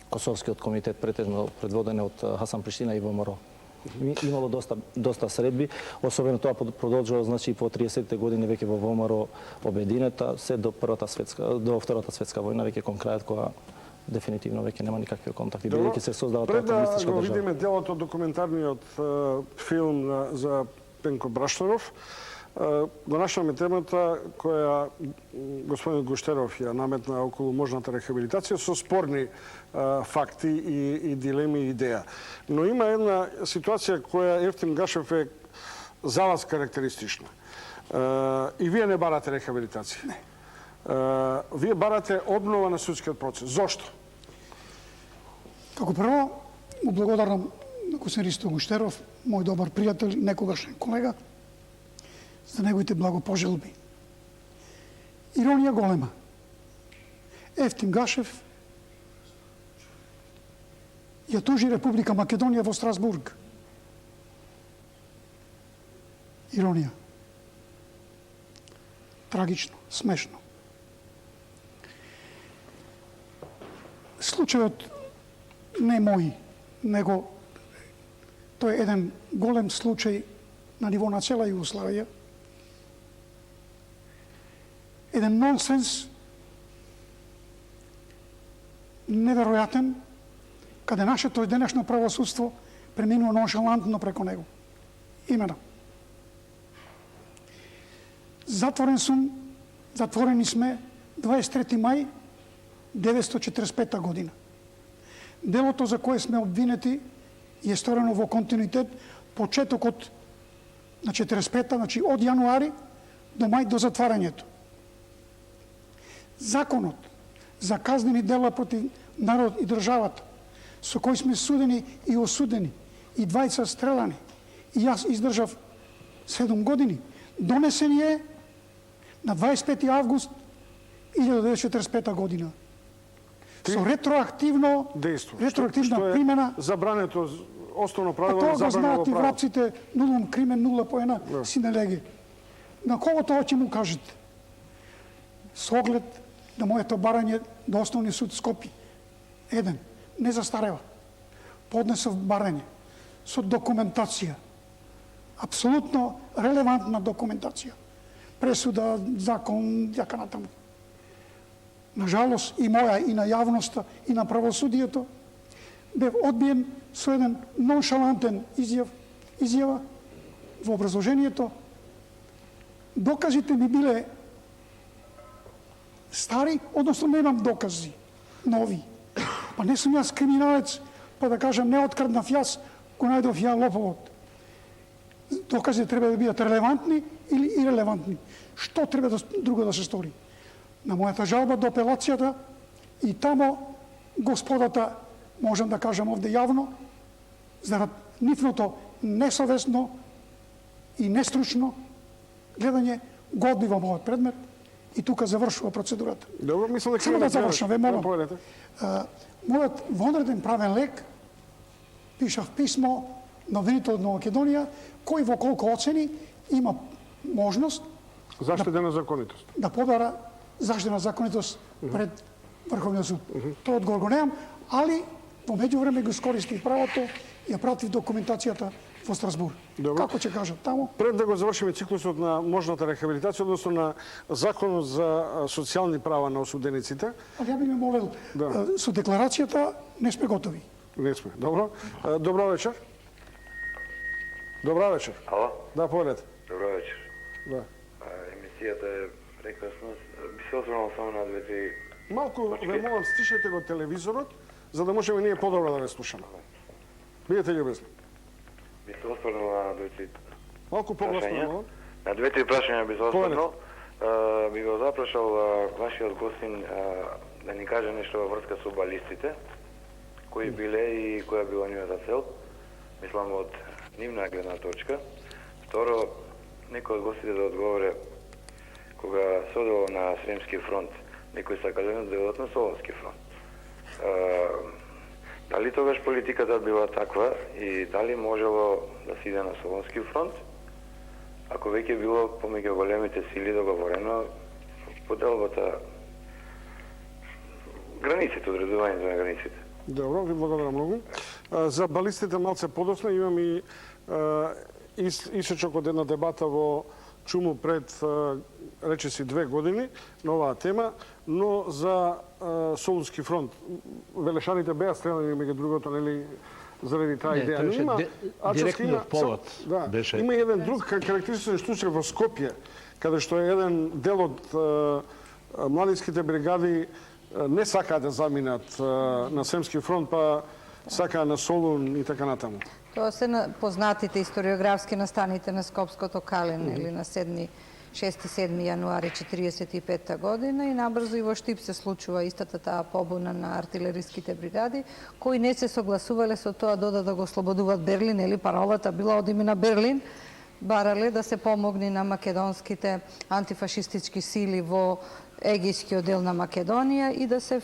Косовскиот комитет, претежно предводен од Хасан Приштина и ВМРО. Имало доста средби, особено тоа продолжува, значи, по 30-те години веќе во ВМРО обединета, се до Втората светска војна, веќе кон крајот, кога дефинитивно веќе нема никакви контакти, бидејќи се создава тоа комунистичка држава. Пред да го држава. видиме делото документарниот филм за Пенко Браштаров, го нашаваме темата која господин Гуштеров ја наметна околу можната рехабилитација со спорни факти и дилеми и идеја. Но има една ситуација која Ефтим Гашев е за вас карактеристична. И вие не барате рехабилитација. Не. Вие барате обнова на судскиот процес. Зошто? Како прво, му благодарам на господин Ристо Гуштеров, мој добар пријател и некогашен колега, за неговите благопожелби. Иронија голема. Ефтим Гашев ја тужи Република Македонија во Страсбург. Иронија. Трагично, смешно. Случајот не е мој, него тој е еден голем случај на ниво на цела Југославија. Еден нонсенс, неверојатен, каде нашето денешно правосудство преминува ноншалантно преко него. Имено. Затворени сме 23 мај 1945 година. Делото за кое сме обвинети е сторено во континуитет почетокот на 45-та, значи од јануари до мај до затварањето. Законот за казнени дела против народ и државата, со кој сме судени и осудени, и двајца стрелани, и јас издржав 7 години, донесен е на 25 август 1945 година. Со ретроактивна примена. Забрането, основно правило Тоа на го забрането знаат и право. врапците, нулум кримен, нула поена, сине леге. На кого тоа ќе му кажете? Со оглед на моето барање до Основни суд Скопје. Еден, не застарева. Поднесов барање со документација. Апсолутно релевантна документација. Пресуда, закон, јака натаму. Нажалост, и моја, и на јавноста, и на правосудието, бев одбиен со еден ноншалантен изјава во образложението. Доказите ми биле стари, односно немам докази, нови. Па не сум јас криминалец, па да кажам, не откраднав јас, го најдов ја лоповот. Доказите треба да бидат релевантни или ирелевантни. Што треба друго да се стори? На мојата жалба до апелацијата и тамо господата, можам да кажам овде јавно, зарад нивното несовесно и нестручно гледање го одбива мојот предмет и тука завршува процедурата. Добро, мислам дека Само да завршам, ве молам. Поведете. Мојот вонреден правен лек пишав писмо на обвинителот на Македонија, кој во колку оцени има можност Заштедена законитост. да побара заштедена законитост пред Врховниот суд. Тој одговор го немам, али во меѓувреме го искористив правото и ја пратив документацијата во Страсбург. Добро. Како ќе кажат таму? Пред да го завршиме циклусот на можната рехабилитација, односно на законот за социјални права на осудениците. Ali ja bih me molil, со декларацијата не сме готови. Не сме. Добро. Добро вечер. Добра вечер. Ало? Да, поведете. Добро вечер. Да. Емисијата е прекрасна. Би се осврнал само на две-три... Малку ве молам, стишете го телевизорот, за да можеме ние подобро да ве слушаме. Бидете љубезни. Би се осврнал на двете Малку погласно, прашања. молам. На двете прашања би се осврнал. Би го запрашал вашиот гостин да ни каже нешто во врска со балистите, кои биле и која била нивната цел. Мислам од нивна гледна точка. Второ, некој од гостите да одговоре кога се одело на Сремски фронт, некој сакале да одат на Солунски фронт. Дали тогаш политиката била таква и дали можело да се иде на Солунски фронт, ако веќе било помеѓу големите сили договорено поделбата границите, одредувањето на границите? Добро, ви благодарам многу. За балистите малце подоцна имам и исечок од една дебата во Чуму пред речиси 2 години на оваа тема, но за Солунски фронт Велешаните беа стрелани меѓу другото, нели, заради таа идеја. Не, Има директниот повод беше. Има еден друг карактеристичен случај во Скопје, каде што е еден дел од младинските бригади не сакаат да заминат на Сремски фронт, па сакаа на Солун и така натаму. Тоа се познатите историографски настаните на Скопското Кален или на 6-7 јануари 1945 година и набрзо и во Штип се случува истата таа побуна на артилериските бригади, кои не се согласувале со тоа да го ослободуваат Берлин, или паролата била од име на Берлин, барале да се помогне на македонските антифашистички сили во егејскиот дел на Македонија и да се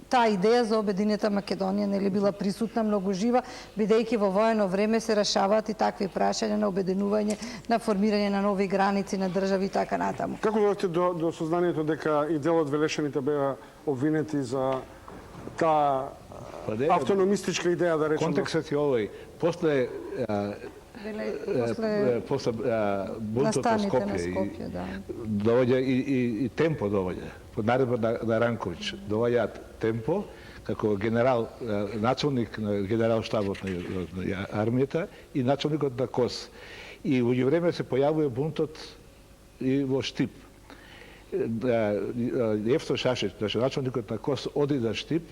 таа идеја за обединета Македонија нели била присутна многу жива, бидејќи во воено време се решаваат и такви прашања на обединување, на формирање на нови граници на држави и така натаму. Како дојдете до сознанието дека и дел од Велешаните беа обвинети за таа автономистичка идеја, да речеме? Контекстот е овој. После бунтот на Скопје доаѓа и Темпо доаѓа. Под наредба на Ранковиќ доаѓаат Темпо како генерал, началник на генерал штабот на армијата и началникот на КОС. И во време се појавува бунтот и во Штип. Евсто Шашич, началникот на КОС, оди за Штип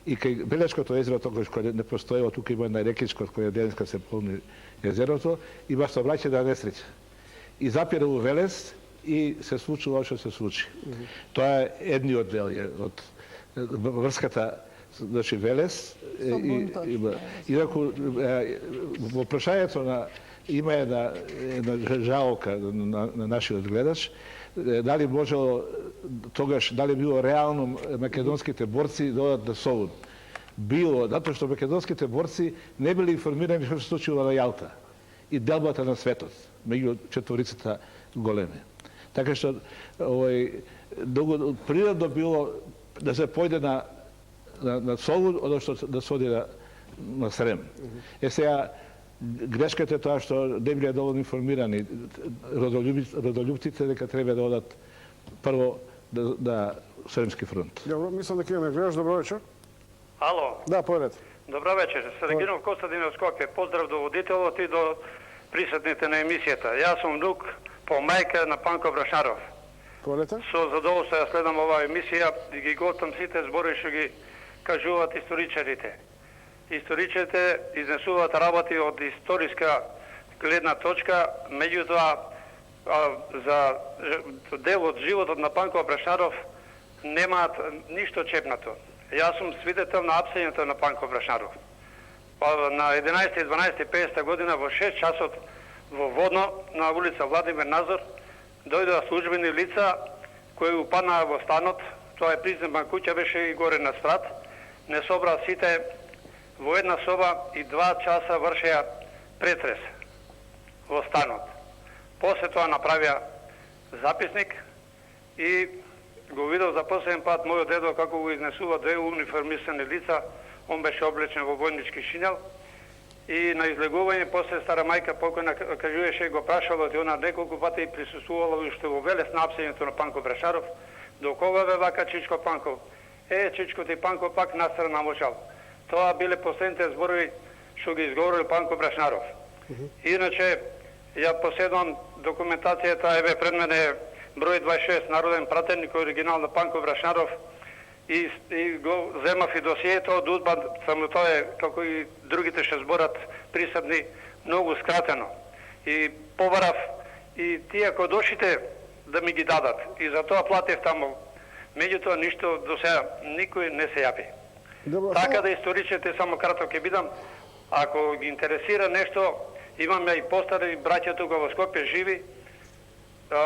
и кај Белешкото езеро, тогаш кој не постоело, тука има на Рекичкот, кој денеска се полни езерото, и баш се враќа да несреќа. И запира у Велес и се случува што се случи. Тоа е едниот дел од врската, значи Велес. Инаку во прашањето на има една жалка на нашиот гледач, дали можело тогаш, дали било реално македонските борци да одат на Солун. Било, затоа што македонските борци не били информирани што се случило на Јалта и делбата на светот меѓу четворицата големи. Така што природно било да се појде на Солун, одnosno да се оди на Срем. Сега грешката е тоа што не биле доволно информирани родолюбците дека треба да одат прво на Сремски фронт. Добро, мислам дека имаме гледаш. Добро вечер. Ало. Да, појдете. Добро вечер. Сергинов Костадинов Скопје. Поздрав до водителот и до присутните на емисијата. Јас сум внук по мајка на Панко Брашаров. Појдете. Со задоволство ја следам оваа емисија и ги готам сите збори што ги кажуваат историчарите. Историчарите изнесуваат работи од историска гледна точка, меѓутоа за дел од животот на Панко Брашаров немаат ништо чепнато. Јас сум свидетел на апсењето на Панко Брашаров. На 11.12.50 година во 6 часот во Водно на улица Владимир Назор дојдоа службени лица кои упаднаа во станот. Тоа е приземна куќа, беше и горе на страт. Не собраа сите во една соба и 2 часа вршеа претрес во станот. После тоа направија записник и го видел за последен пат мојот дедо како го изнесува 2 униформисани лица. Он беше облечен во војнички шинел и на излегување после стара мајка покојна кажуваше, го прашала од она неколку пати присуствувала уште во Велес на апсењето на Панко Брашаров. До кога бе вака Чичко Панков? Чичко ти Панко пак настрана мочал. Тоа биле последните зборови што ги изговорил Панко Брашаров. Иначе, ја поседувам документацијата, еве пред мене број 26, народен пратеник, оригинал на Панко Брашаров, и го земав и досието од УДБА, само тоа е, како и другите ще зборат присадни, многу скратено. И побарав и тие кои дошите да ми ги дадат. И за тоа платев таму. Меѓутоа ништо до сега никој не се јави. Така да историчите, само кратко ќе бидам, ако ги интересира нешто, имаме и постари браќа тука во Скопје живи,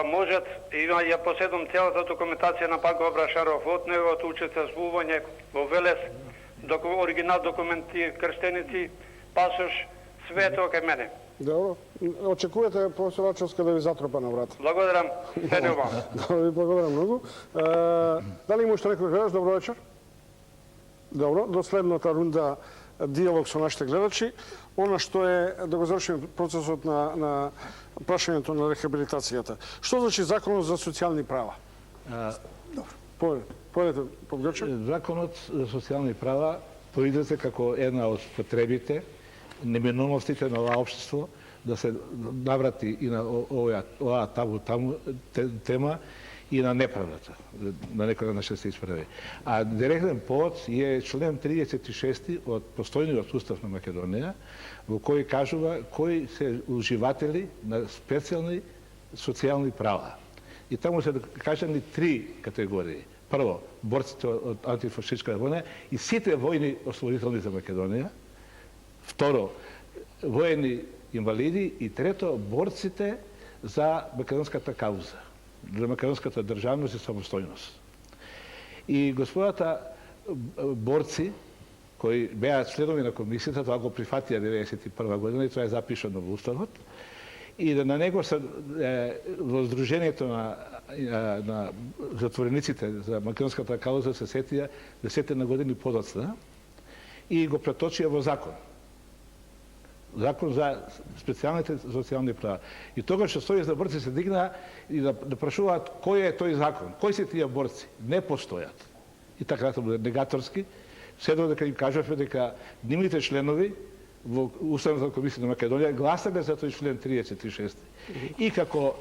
можат, има ја поседам целата документација на Панко Брашаров од неговото учествување во Велес, оригинал документи, крштеници, пасош, све тоа кај мене. Добро. Очекувате професор Рачовска да ви затропа на врата. Благодарам. Се любам. Добро, ви благодарам многу. Дали има уште некој гледач? Добро вечер. Добро, до следната рунда диалог со нашите гледачи. Она што е да го завршиме процесот на прашањето на рехабилитацијата. Што значи законот за социјални права? Појдете, Погрече. Законот за социјални права произлезе како една од потребите, неминовностите на оваа општество да се наврати и на оваа табу тема и на неправдата, на некој да се исправи. А директен повод е член 36 од постојниот устав на Македонија, во кој кажува кои се уживатели на специјални социјални права. И таму се кажани 3 категории. Прво, борците од антифашистската војна и сите војни ослободителни за Македонија. Второ, воени инвалиди и трето, борците за македонската кауза, за македонската државност и самостојност. И господата борци, кои беа членови на комисијата, тоа го прифатија 1991 година и тоа е запишано во уставот, и да на него се во Сдруженијето на затворениците за македонската кауза се сетија 10 години подоцна и го преточија во закон. Закон за специјалните социјални права. И тогаш што стои за борци се дигна и да прашуваат кој е тој закон, кои се тие борци, не постојат. И така да биде негаторски, седо дека им кажавме дека нивните членови во Уставната комисија на Македонија гласале за тој член 36. И како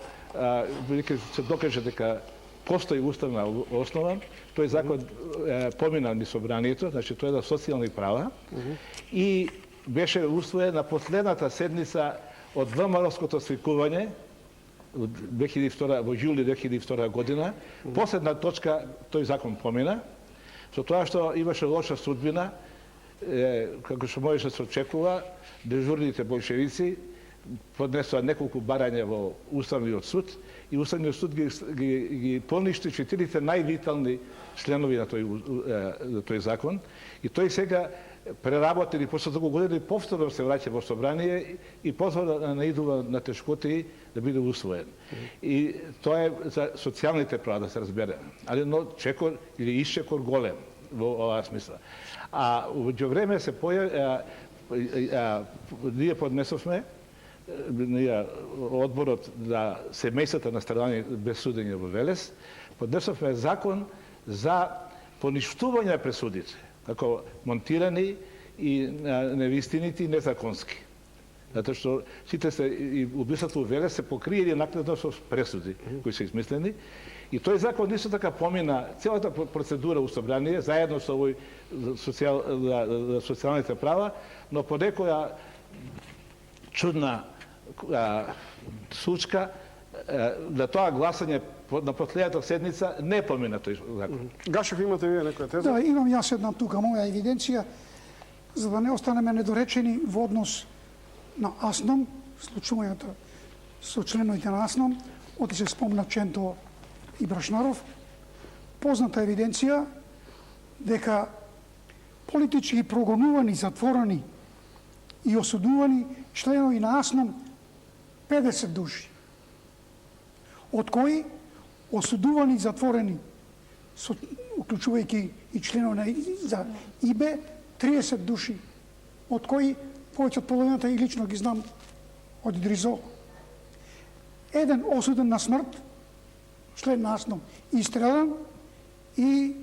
се докаже дека постои уставна основа, тој закон помина низ собранието, значи тоа е за социјални права и беше усвоен на последната седница од ВМРО-ското свикување во јули 2002 година. Последна точка тој закон помина, со тоа што имаше лоша судбина, како што можеше да се очекува, дежурните болшевици поднесоа неколку барања во Уставниот суд и Уставниот суд ги поништи 4 највитални членови на тој закон и тој сега преработени после толку години повторно се враќа во собрание и повторно наидува на тешкоти да биде усвоен. И тоа е за социјалните права да се разбере. Али но чекор или исчекор голем во оваа смисла. А во време се ние поднесовме одборот за семејствата на страдани без судење во Велес, поднесовме закон за поништување на пресудите, како монтирани и невистините и незаконски. Затоа што сите се и убиството во Велес се покриени накнадно со пресуди кои се измислени. И тој закон исто така помина целата процедура у собрание заедно со овој социјалните права, но по некоја чудна случка на тоа гласање на последната седница не помина тој закон. Гашев, имате вие некоја теза? Да, имам јас една тука моја евиденција, за да не останеме недоречени во однос на АСНОМ, случувањето со членовите на АСНОМ, оти се спомна Ченто и Брашнаров, позната евиденција дека политички прогонувани, затворени и осудувани членови на АСНОМ 50 души, од кои осудувани, затворени, уклучувајќи и членови за ИБ, 30 души, од кои повеќе од половината и лично ги знам од Идризол. Еден осуден на смрт, член на АСНОМ, истрелян, и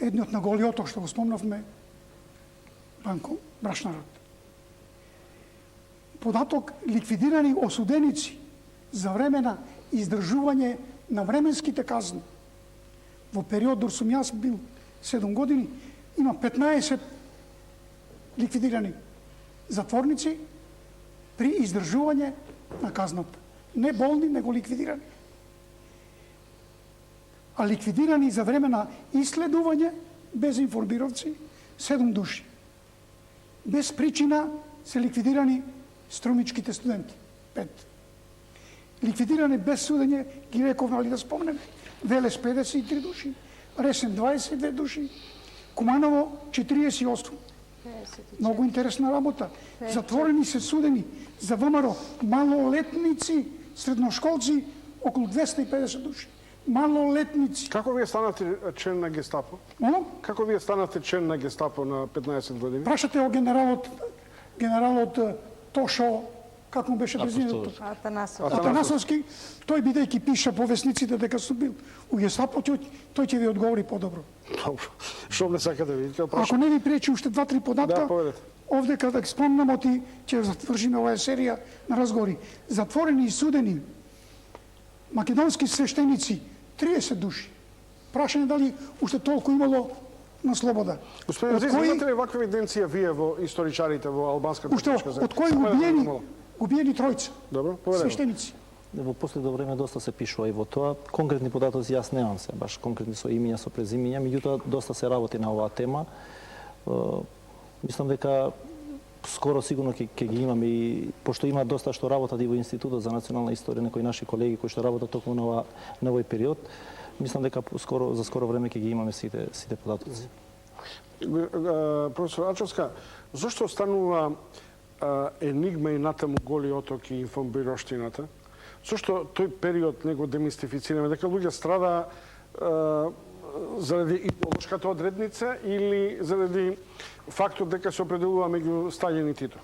едниот на Голиоток, што го спомнавме, Панко Брашнаров. Податок ликвидирани осуденици за време на издржување на временските казни во период док сум јас бил 7 години, има 15 ликвидирани затворници при издржување на казната. Не болни, него ликвидирани. А ликвидирани за време на исследување без информировци 7 души. Без причина се ликвидирани струмичките студенти 5. Ликвидирани без судење, ги реков, нали да спомнеме, Велес 53 души, Ресен 22 души, Куманово 48. Многу интересна работа. Затворени се судени за ВМРО малолетници, средношколци, околу 250 души. Малолетници. Како вие станате член на Гестапо? Како вие станате член на Гестапо на 15 години? Прашате о генералот Тошо, како му беше презимето? Атанасовски. Тој бидејќи пиша повесниците дека су бил у Гестапо, тој ќе ви одговори подобро. Добро. Што не сака да видите? Ако не ви пречи уште 2-3 податка, овде кога спомнам оти, ќе завршиме оваа серија на разговори. Затворени и судени македонски свештеници 30 души. Прашање дали уште толку имало на слобода. Господин Азиз, имате ли ваква евиденција вие во историчарите во албанската етничка заедница? Од кои убиени тројца? Добро, свештеници. Во последно време доста се пишува и во тоа. Конкретни податоци јас немам се, баш конкретни со имиња, со презимиња, меѓутоа доста се работи на оваа тема. Мислам дека скоро сигурно ќе ги имаме и пошто има доста што работат и во Институтот за национална историја, некои наши колеги кои што работат токму на овој период, мислам дека за скоро време ќе ги имаме сите податоци. Професор Ачовска, зошто станува енигма и натаму Голи оток и информбироштината? Зошто тој период не го демистифицираме? Дека луѓе страда заради идеолошката одредница или заради фактот дека се определува меѓу Стаљин и Тито?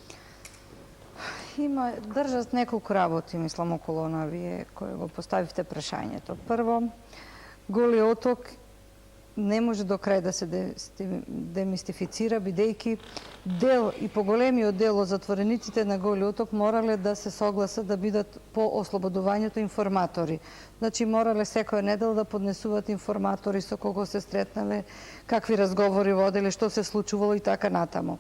Држат неколку работи, мислам, околу на вие кои го поставивте прашањето. Прво, Голи оток не може до крај да се демистифицира, бидејќи дел и поголемиот дел од затворениците на Голи оток морале да се согласат да бидат по ослободувањето информатори. Значи, морале секоја недела да поднесуваат информатори со кого се сретнале, какви разговори воделе, што се случувало и така натаму.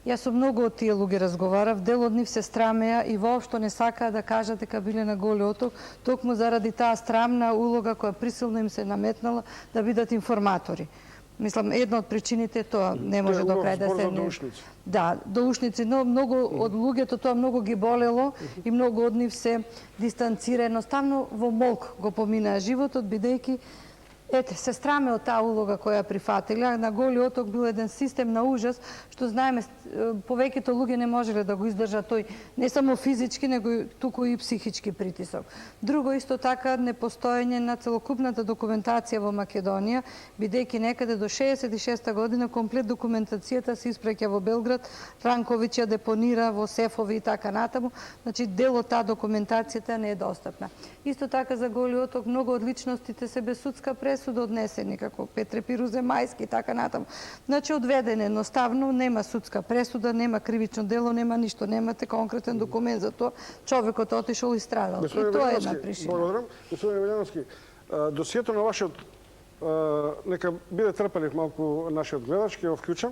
Јас со многу од тие луѓе разговарав, дел од нив се страмеа и воопшто не сакаа да кажат дека биле на Голи оток, токму заради таа страмна улога која присилно им се наметнала да бидат информатори. Мислам, една од причините е тоа, не може до крај да се... Да, доушници, но многу од луѓето тоа многу ги болело и многу од нив се дистанцира, едноставно во молк го поминаа животот, бидејќи се страме од таа улога која прифатиле. На Голи оток бил еден систем на ужас, што знаеме, повеќето луѓе не можеле да го издржат тој не само физички, него туку и психички притисок. Друго, исто така, непостоење на целокупната документација во Македонија, бидејќи некаде до 66 година комплет документацијата се испраќа во Белград, Ранковиќ ја депонира во сефови и така натаму, значи дел од таа документацијата не е достапна. Исто така за Голи оток многу од личностите се без судска пресуда однесени, како Петре Пируземајски и така натаму. Значи одведен едноставно, нема судска пресуда, нема кривично дело, нема ништо, немате конкретен документ за тоа, човекот отишол и страдал. И тоа е една причина. Благодарам. Господин Велјановски, досието на вашиот, нека биде трпелив малку нашиот гледач, ќе го вклучам,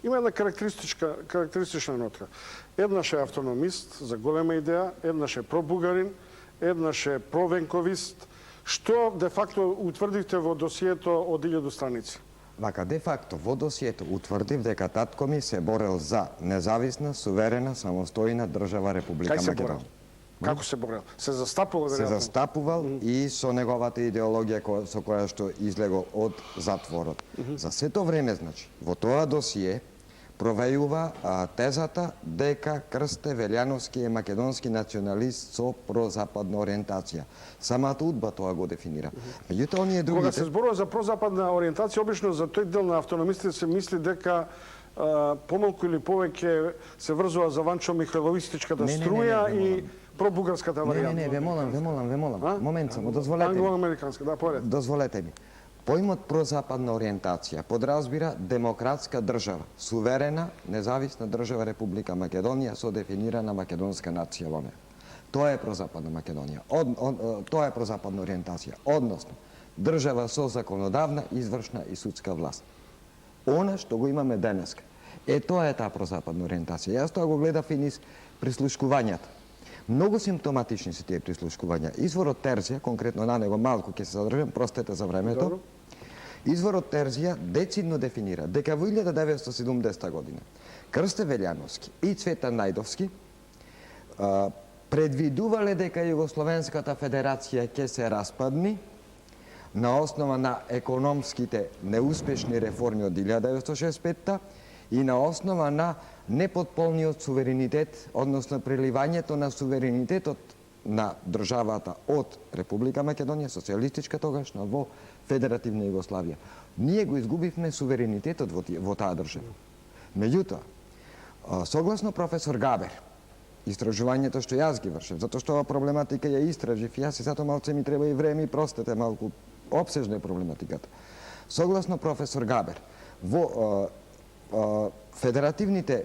има една карактеристична нотка. Еднаш е автономист за голема идеја, еднаш е пробугарин, еднаш е провенковист, што де факто утврдивте во досието од 1000 страници? Вака, де факто, во досието утврдив дека татко ми се борел за независна, суверена, самостојна држава Република Македонија. Како се борел? Се застапувал, веројатно? Се застапувал и со неговата идеологија со која што излегол од затворот. За сето време, значи, во тоа досие провејува тезата дека Крсте Велјановски е македонски националист со прозападна ориентација. Самата удба тоа го дефинира. Меѓутоа, оние другите... Кога се зборува за прозападна ориентација, обично за тој дел на автономистите се мисли дека помалку или повеќе се врзува за Ванчо Михайловистичката струја и пробугарската варијанта. Не, ве молам. Момент само, дозволете ми. Англо-американска, да, поред. Дозволете ми. Поимот прозападна ориентација подразбира демократска држава, суверена, независна држава Република Македонија со дефинирана македонска нација во неа. Тоа е прозападна Македонија. Тоа е прозападна ориентација. Односно, држава со законодавна, извршна и судска власт. Она што го имаме денеска. Тоа е таа прозападна ориентација. Јас тоа го гледав и низ прислушкувањата. Многу симптоматични се тие прислушкувања. Изворот Терзија, конкретно на него малку ќе се задржам, простете за времето. Изворот Терзија децидно дефинира дека во 1970 година Крсте Велјановски и Цветан Најдовски предвидувале дека Југословенската федерација ќе се распадни на основа на економските неуспешни реформи од 1965 и на основа на непотполниот суверенитет, односно преливањето на суверенитетот на државата од Република Македонија, социјалистичка тогашна, во Федеративна Југославија. Ние го изгубивме суверенитетот во таа држава. Меѓутоа, согласно професор Габер, истражувањето што јас ги вршев, затоа што ова проблематика ја истражив, јас и затоа малце ми треба и време и простете, малку обсежна е проблематиката. Согласно професор Габер, во федерациите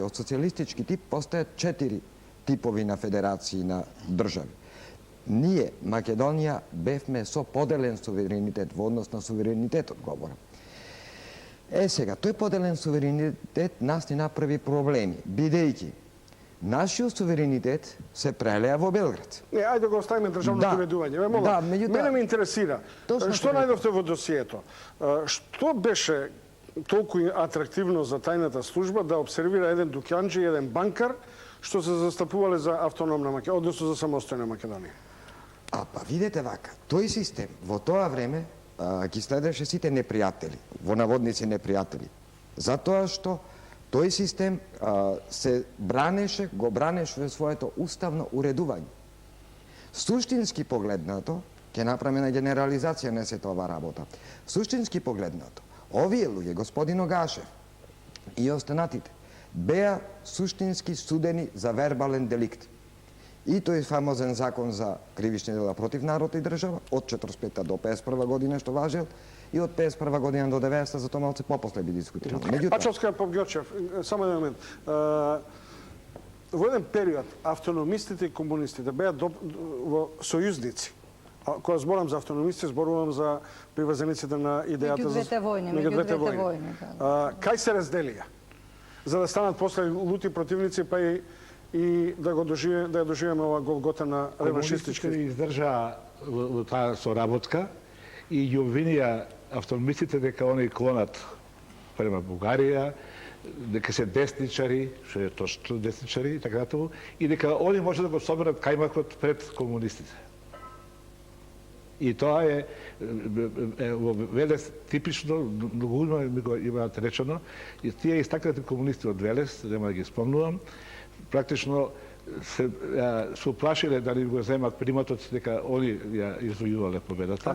од социјалистички тип постојат 4 типови на федерации на држави. Ние, Македонија, бевме со поделен суверенитет во однос на суверенитетот, говорам. Сега, тој поделен суверенитет нас ни направи проблеми, бидејќи нашиот суверенитет се прелеа во Белград. Не, ајде го оставиме државното ведување. Мене ме интересира, што најдовте во досието? Што беше толку атрактивно за тајната служба да обсервира еден дукјанџи и еден банкар што се застапувале за автономна Македонија, односно за самостојна Македонија? Па видете вака, тој систем во тоа време ги следеше сите непријатели, во наводници непријатели, затоа што тој систем се бранеше, го бранеше во своето уставно уредување. Суштински погледнато, ќе направиме на генерализација на сета ова работа, суштински погледнато, овие луѓе, господин Огашев и останатите, беа суштински судени за вербален деликт. И тој фамозен закон за кривични дела против народ и држава од 45 до 51 година што важел и од 51 година до 90 за тоа малце попосле би дискутирано. Пачовска Попгјорчев, само еден момент. Во еден период автономистите и комунистите беа во сојузници. Кога зборам за автономисти, зборувам за приврзениците на идејата за меѓу двете војни. Кај се разделија? За да станат после лути противници, па и да ја доживеме ова голгота на реваншистички. Комунистите издржаа во таа соработка и ги обвинија автономистите дека они клонат према Бугарија, дека се десничари, што е точно десничари и така натаму, и дека они може да го соберат кајмакот пред комунистите. И тоа е во Велес типично, многу ми го имаат речено, и тие истакнати комунисти од Велес, нема да ги спомнувам, практично се уплашиле да ни го земат приматот дека они ја извојувале победата.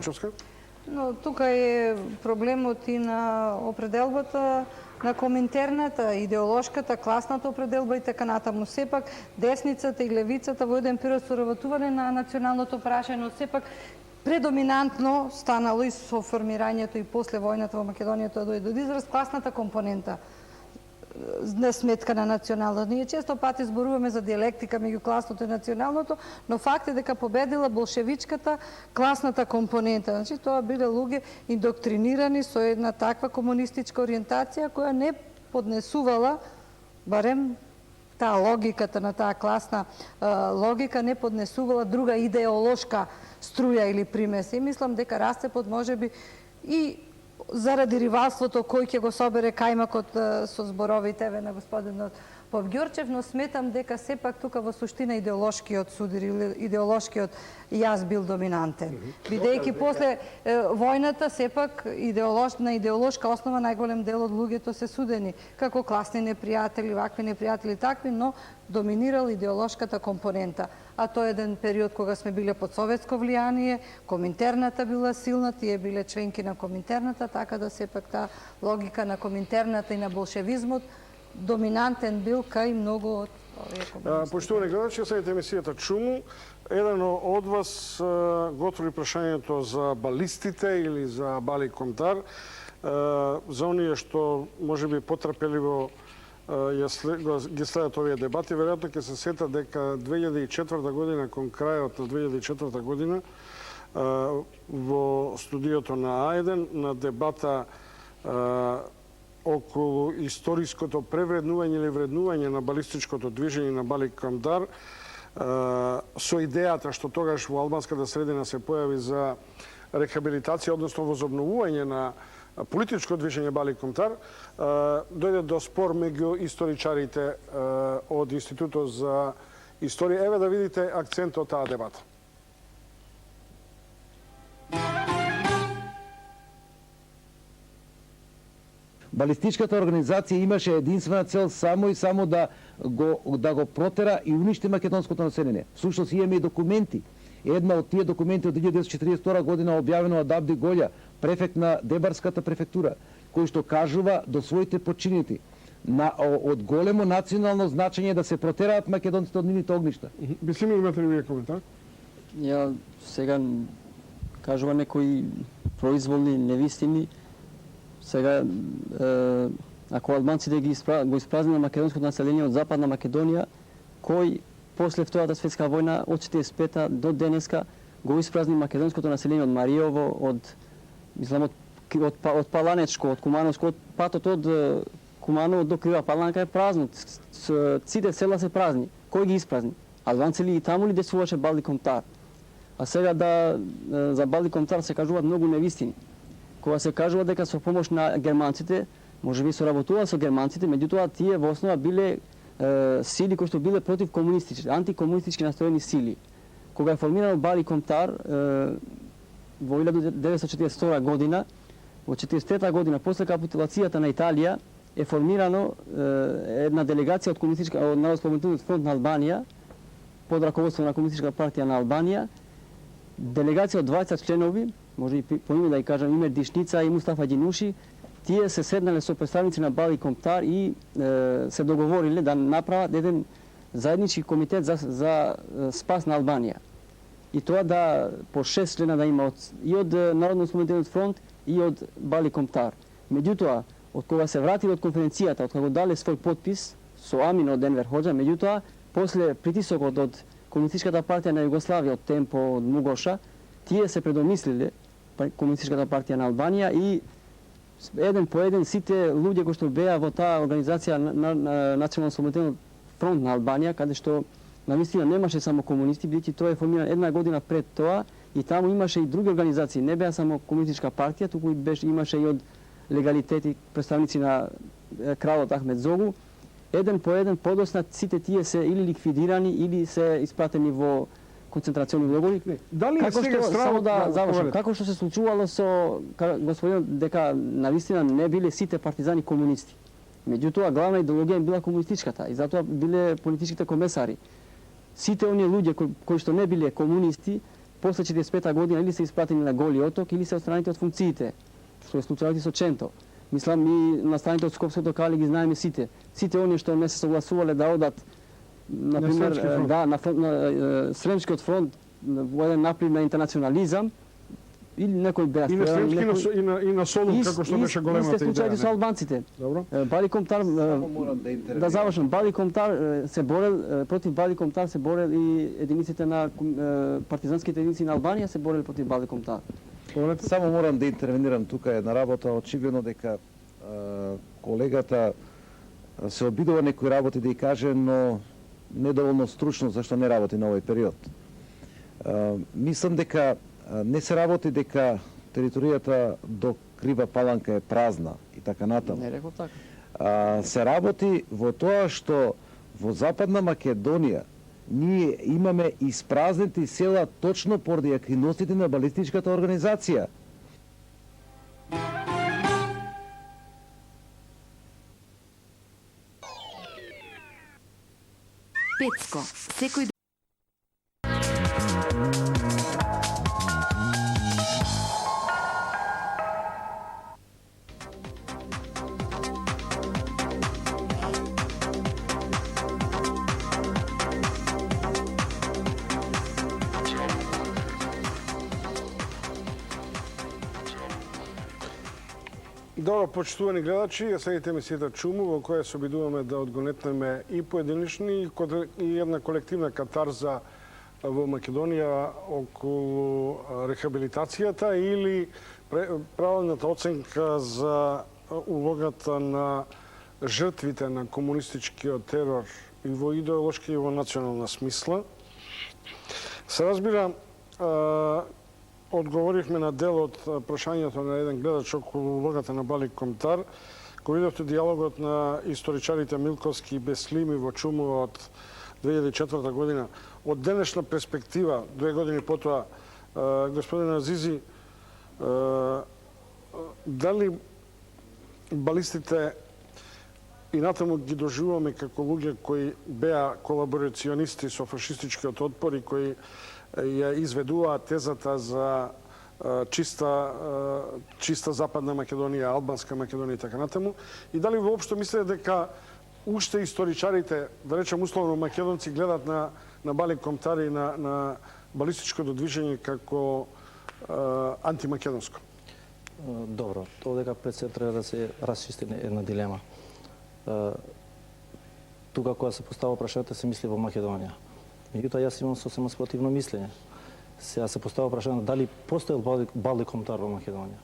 Но тука е проблемот и на определбата на коминтерната, идеолошката, класната определба и така натаму. Сепак десницата и левицата во еден период соработувале на националното прашање, но сепак предоминантно станало и со формирањето и после војната во Македонија тоа дојде до израз класната компонента на сметка на националното. Ние често пати зборуваме за диалектика меѓу класното и националното, но факт е дека победила болшевичката класната компонента. Значи, тоа биле луѓе индоктринирани со една таква комунистичка ориентација која не поднесувала, барем таа логиката на таа класна логика, не поднесувала друга идеолошка струја или примеси. Мислам дека расцепот можеби и заради ривалството кој ќе го собере кајмакот со зборовите на господинот Попгјорчев, но сметам дека сепак тука во суштина идеолошкиот судир или идеолошкиот јас бил доминантен. Бидејќи после војната сепак на идеолошка основа најголем дел од луѓето се судени како класни непријатели, вакви непријатели такви, но доминирал идеолошката компонента. А тоа е еден период кога сме биле под советско влијание, коминтерната била силна, тие биле членки на коминтерната, така да сепак таа логика на коминтерната и на болшевизмот доминантен бил кај многу од овие комунисти. Поштовани гледачи, следите емисијата Чуму. Еден од вас го отвори прашањето за балистите или за Бали Комтар. За оние што можеби потрпеливо ги следат овие дебати, веројатно ќе се сетат дека 2004 година, кон крајот на 2004 година, во студиото на А1 на дебата околу историското превреднување или вреднување на балистичкото движење на Балик Камдар, со идејата што тогаш во албанската средина се појави за рехабилитација, односно возобновување на политичко движење Балик Камдар, дојде до спор меѓу историчарите од Институтот за историја. Еве да видите акцент од таа дебата. Балистичката организација имаше единствена цел само и само да го протера и уништи македонското население. Всушност имаме и документи. Една од тие документи од 1942 година објавено од Абди Голја, префект на Дебарската префектура, кој што кажува до своите подчинети од големо национално значење да се протераат македонците од нивните огништа. Бисими, имате ли вие коментар? Ја сега кажува некои произволни невистини. Сега, ако албанците го испразнило македонското население од Западна Македонија, кој после Втората светска војна од 45-та до денеска го испразни македонското население од Мариово, од Паланечко, од Кумановско, од патот од Куманово до Крива Паланка е празно. Сите села се празни. Кој ги испразни? Албанци ли и таму ли десуваше Балик Камдар? А сега за Балик Камдар се кажуваат многу невистини. Кога се кажува дека со помош на германците, можеби соработуваа со германците, меѓутоа тие во основа биле сили кои што биле против комунистички, антикомунистички настроени сили. Кога е формирано Балик Камдар во 1942 година, во 1943 година после капитулацијата на Италија е формирано една делегација од Народно-ослободителниот фронт на Албанија под раководство на Комунистичка партија на Албанија, делегација од 20 членови, може и по име да ја кажам Имер Дишница и Мустафа Ѓинуши, тие се седнале со представници на Балик Камдар и се договориле да направат еден заеднички комитет за спас на Албанија. И тоа да по 6 члена да има и од Народно-ослободителниот фронт и од Балик Камдар. Меѓутоа, од кога се вратиле од конференцијата, од кога дале свој подпис со Амин од Енвер Хоџа, меѓутоа, после притисокот од Комунистичката партија на Југославија, од Темпо, од Мугоша, тие се предомислиле, Комунистичката партија на Албанија, и еден по еден сите луѓе кои што беа во таа организација на Национално-ослободителниот фронт на Албанија, каде што навистина немаше само комунисти, бидејќи тоа е формирано една година пред тоа, и таму имаше и други организации, не беа само Комунистичка партија, туку имаше и од легалитети представници на кралот Ахмед Зогу. Еден по еден подосна сите тие се или ликвидирани или се испратени во концентрациони логори. Дали е сега само да завршам, како што се случувало со господинот дека навистина не биле сите партизани комунисти. Меѓутоа главна идеологија била комунистичката и затоа биле политичките комесари. Сите оние луѓе кои што не биле комунисти после 45 година или се испратени на Голи оток или се отстранети од функциите, што е случајот и со Ченто. Мислам и настаните од Скопското кали ги знаеме сите. Сите оние што не се согласувале да одат например на Сремскиот фронт во еден наплив на интернационализам или некој беа и на Сремски и на Солун, како што беше големата идеја. Исте случајот со албанците. Добро. Балик Камдар, да завршам, Балик Камдар се борел против Балик Камдар, се борел и единиците на партизанските единици на Албанија се борел против Балик Камдар. Само морам да интервенирам тука една работа, очигледно дека колегата се обидува некои работи да ја каже, но недоволно стручно зашто не работи на овој период. Мислам дека не се работи дека територијата до Крива Паланка е празна и така натаму. Не рекол така. Се работи во тоа што во Западна Македонија ние имаме испразнети села точно поради активностите на балистичката организација. Пецко, секој Добро, почитувани гледачи, ја следите емисијата Чуму, во која се обидуваме да одгонетнеме и поединични и една колективна катарза во Македонија околу рехабилитацијата или правилната оценка за улогата на жртвите на комунистичкиот терор и во идеолошки и во национална смисла. Се разбира, одговоривме на дел од прашањето на еден гледач околу улогата на Бали Комтар. Кога видовте диалогот на историчарите Милковски и Беслими во Чумова од 2004 година, од денешна перспектива, 2 години потоа, господин Азизи, дали балистите и натаму ги доживуваме како луѓе кои беа колаборационисти со фашистичкиот отпор и кои ја изведуваат тезата за чиста Западна Македонија, Албанска Македонија и така натаму, и дали воопшто мислите дека уште историчарите, да речем условно македонци, гледат на Бали Комтар и на балистичкото движење како антимакедонско? Добро, овдека пред се треба да се расчисти една дилема. Тука кога се постава прашањето се мисли во Македонија. Меѓутоа јас имам сосема спротивно мислење. Сега се постава прашање дали постоел Бали Комтар во Македонија.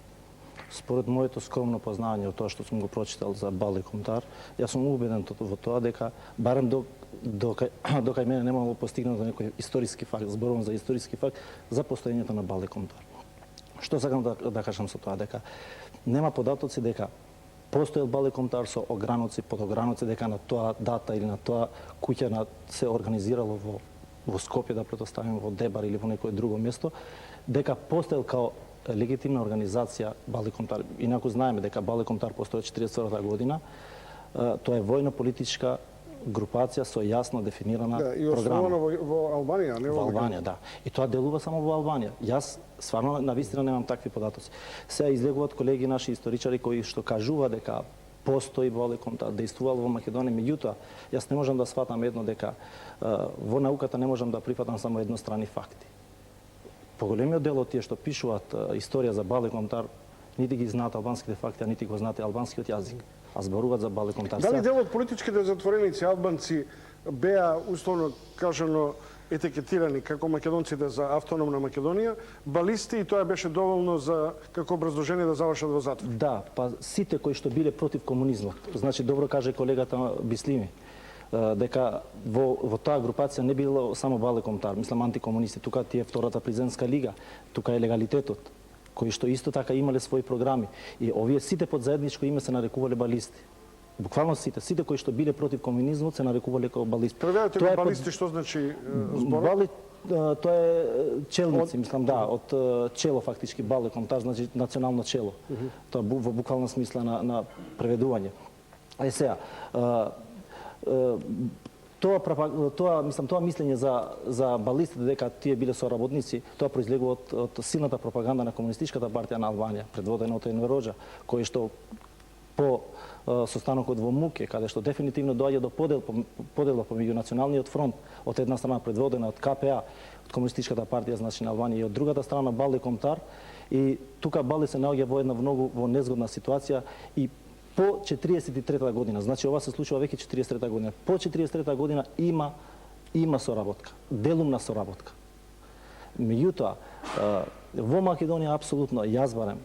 Според моето скромно познавање од тоа што сум го прочитал за Бали Комтар, јас сум убеден во тоа дека барем докај мене немало постигнато некој историски факт, зборувам за историски факт за постоењето на Бали Комтар. Што сакам да кажам со тоа? Дека нема податоци дека постоел Бали Комтар со ограноци, под ограноци, дека на тоа дата или на тоа куќа се организирало во Скопје, да претоставим во Дебар или во некое друго место, дека постоел као легитимна организација Бали Комтар. Инаку знаеме дека Бали Комтар постои од 1944 година. Тоа е војно-политичка групација со јасно дефинирана програма. И основана во Албанија, не во Албанија, да. И тоа делува само во Албанија. Јас стварно навистина немам такви податоци. Сега излегуваат колеги наши историчари кои што кажува дека постои Бали Комтар, действувал во Македонија, меѓутоа јас не можам да сватам едно дека во науката не можам да прифатам само еднострани факти. Поголемиот дел од тие што пишуваат историја за Бали Комтар, нити ги знаат албанските факти, а нити го знаат албанскиот јазик, а зборуваат за Бали Комтар. Дали дел од политичките затвореници албанци беа условно кажано етикетирани како македонците за автономна Македонија, балисти, и тоа беше доволно за како образложение да завршат во затвор? Да, па сите кои што биле против комунизмот. Значи добро каже колегата Бислими дека во таа групација не било само Бали Комтар, мислам антикомунисти, тука ти е втората президентска лига, тука е легалитетот, кои што исто така имале своји програми. И овие сите под заедничко име се нарекувале балисти. Буквално сите кои што биле против комунизмот се нарекувале како балисти. Преведете го балисти, што значи зборот? Тоа е челници, мислам, да, од чело фактички, Бали Комтар значи национално чело. Тоа во буквална смисла на преведување. Сега, тоа мислење за балистите дека тие биле соработници, тоа произлегува од силната пропаганда на комунистичката партија на Албанија, предводена од Енвер Хоџа, кој што по состанокот во Муке, каде што дефинитивно доаѓа до подела помеѓу Националниот фронт, од една страна предводена од КПА, од Комунистичката партија значи на Албанија, и од другата страна Бали Комтар, и тука Бали се наоѓа во една во незгодна ситуација и по 43 година, значи ова се случува веќе 43 година. По 43 година има соработка, делумна соработка. Меѓутоа, во Македонија апсолутно јас барем,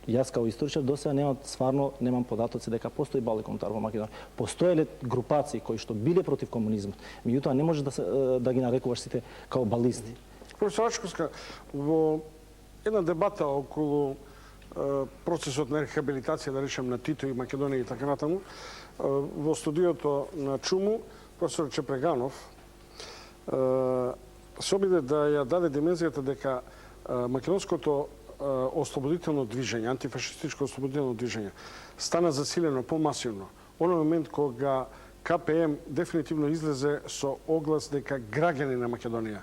јас као историчар досега немам податоци дека постои Бали Комтар во Македонија. Постоеле групации кои што биле против комунизмот, меѓутоа не може да ги нарекуваш сите као балисти. Професор Ачковска, во една дебата околу процесот на рехабилитација, да речем, на Тито и Македонија и така натаму, во студиото на Чуму, професор Чепреганов се обиде да ја даде димензијата дека македонското ослободително движење, антифашистичко ослободително движење, стана засилено, помасивно. Оној момент кога КПМ дефинитивно излезе со оглас дека граѓани на Македонија,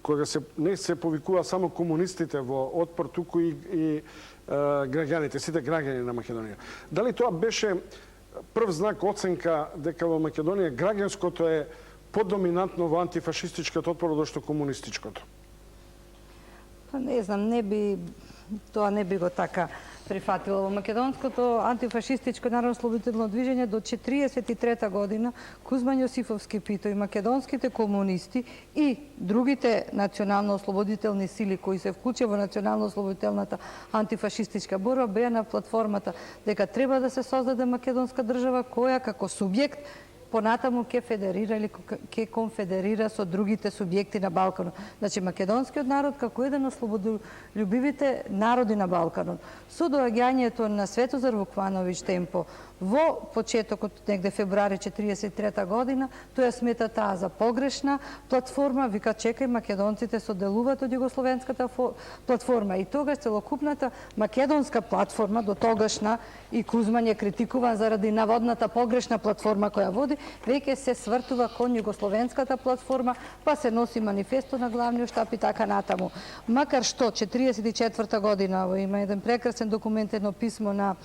кога не се повикува само комунистите во отпор, туку и граѓаните, сите граѓани на Македонија. Дали тоа беше прв знак, оценка дека во Македонија граѓанското е подоминантно во антифашистичкиот отпор одошто комунистичкото? Па не знам, тоа не би го така прифатила. Во македонското антифашистичко народно-слободително движење до 1943 година Кузман Јосифовски Пито и македонските комунисти и другите национално-ослободителни сили кои се вклучија во национално-ослободителната антифашистичка борба беа на платформата дека треба да се создаде македонска држава која како субјект понатаму ќе федерира или ќе конфедерира со другите субјекти на Балканот. Значи, македонскиот народ како еден од слободолюбивите народи на Балканот. Со доаѓањето на Светозар Вуквановиќ Темпо во почетокот негде февруари 1943 година, тој ја смета таа за погрешна платформа, вика чекај македонците соделуваат од југословенската платформа и тогаш целокупната македонска платформа до тогашна и Кузман ја критикуван заради наводната погрешна платформа која води, веќе се свртува кон југословенската платформа, па се носи манифесто на главниот штаб и така натаму. Макар што 1944 година има еден прекрасен документ, едно писмо на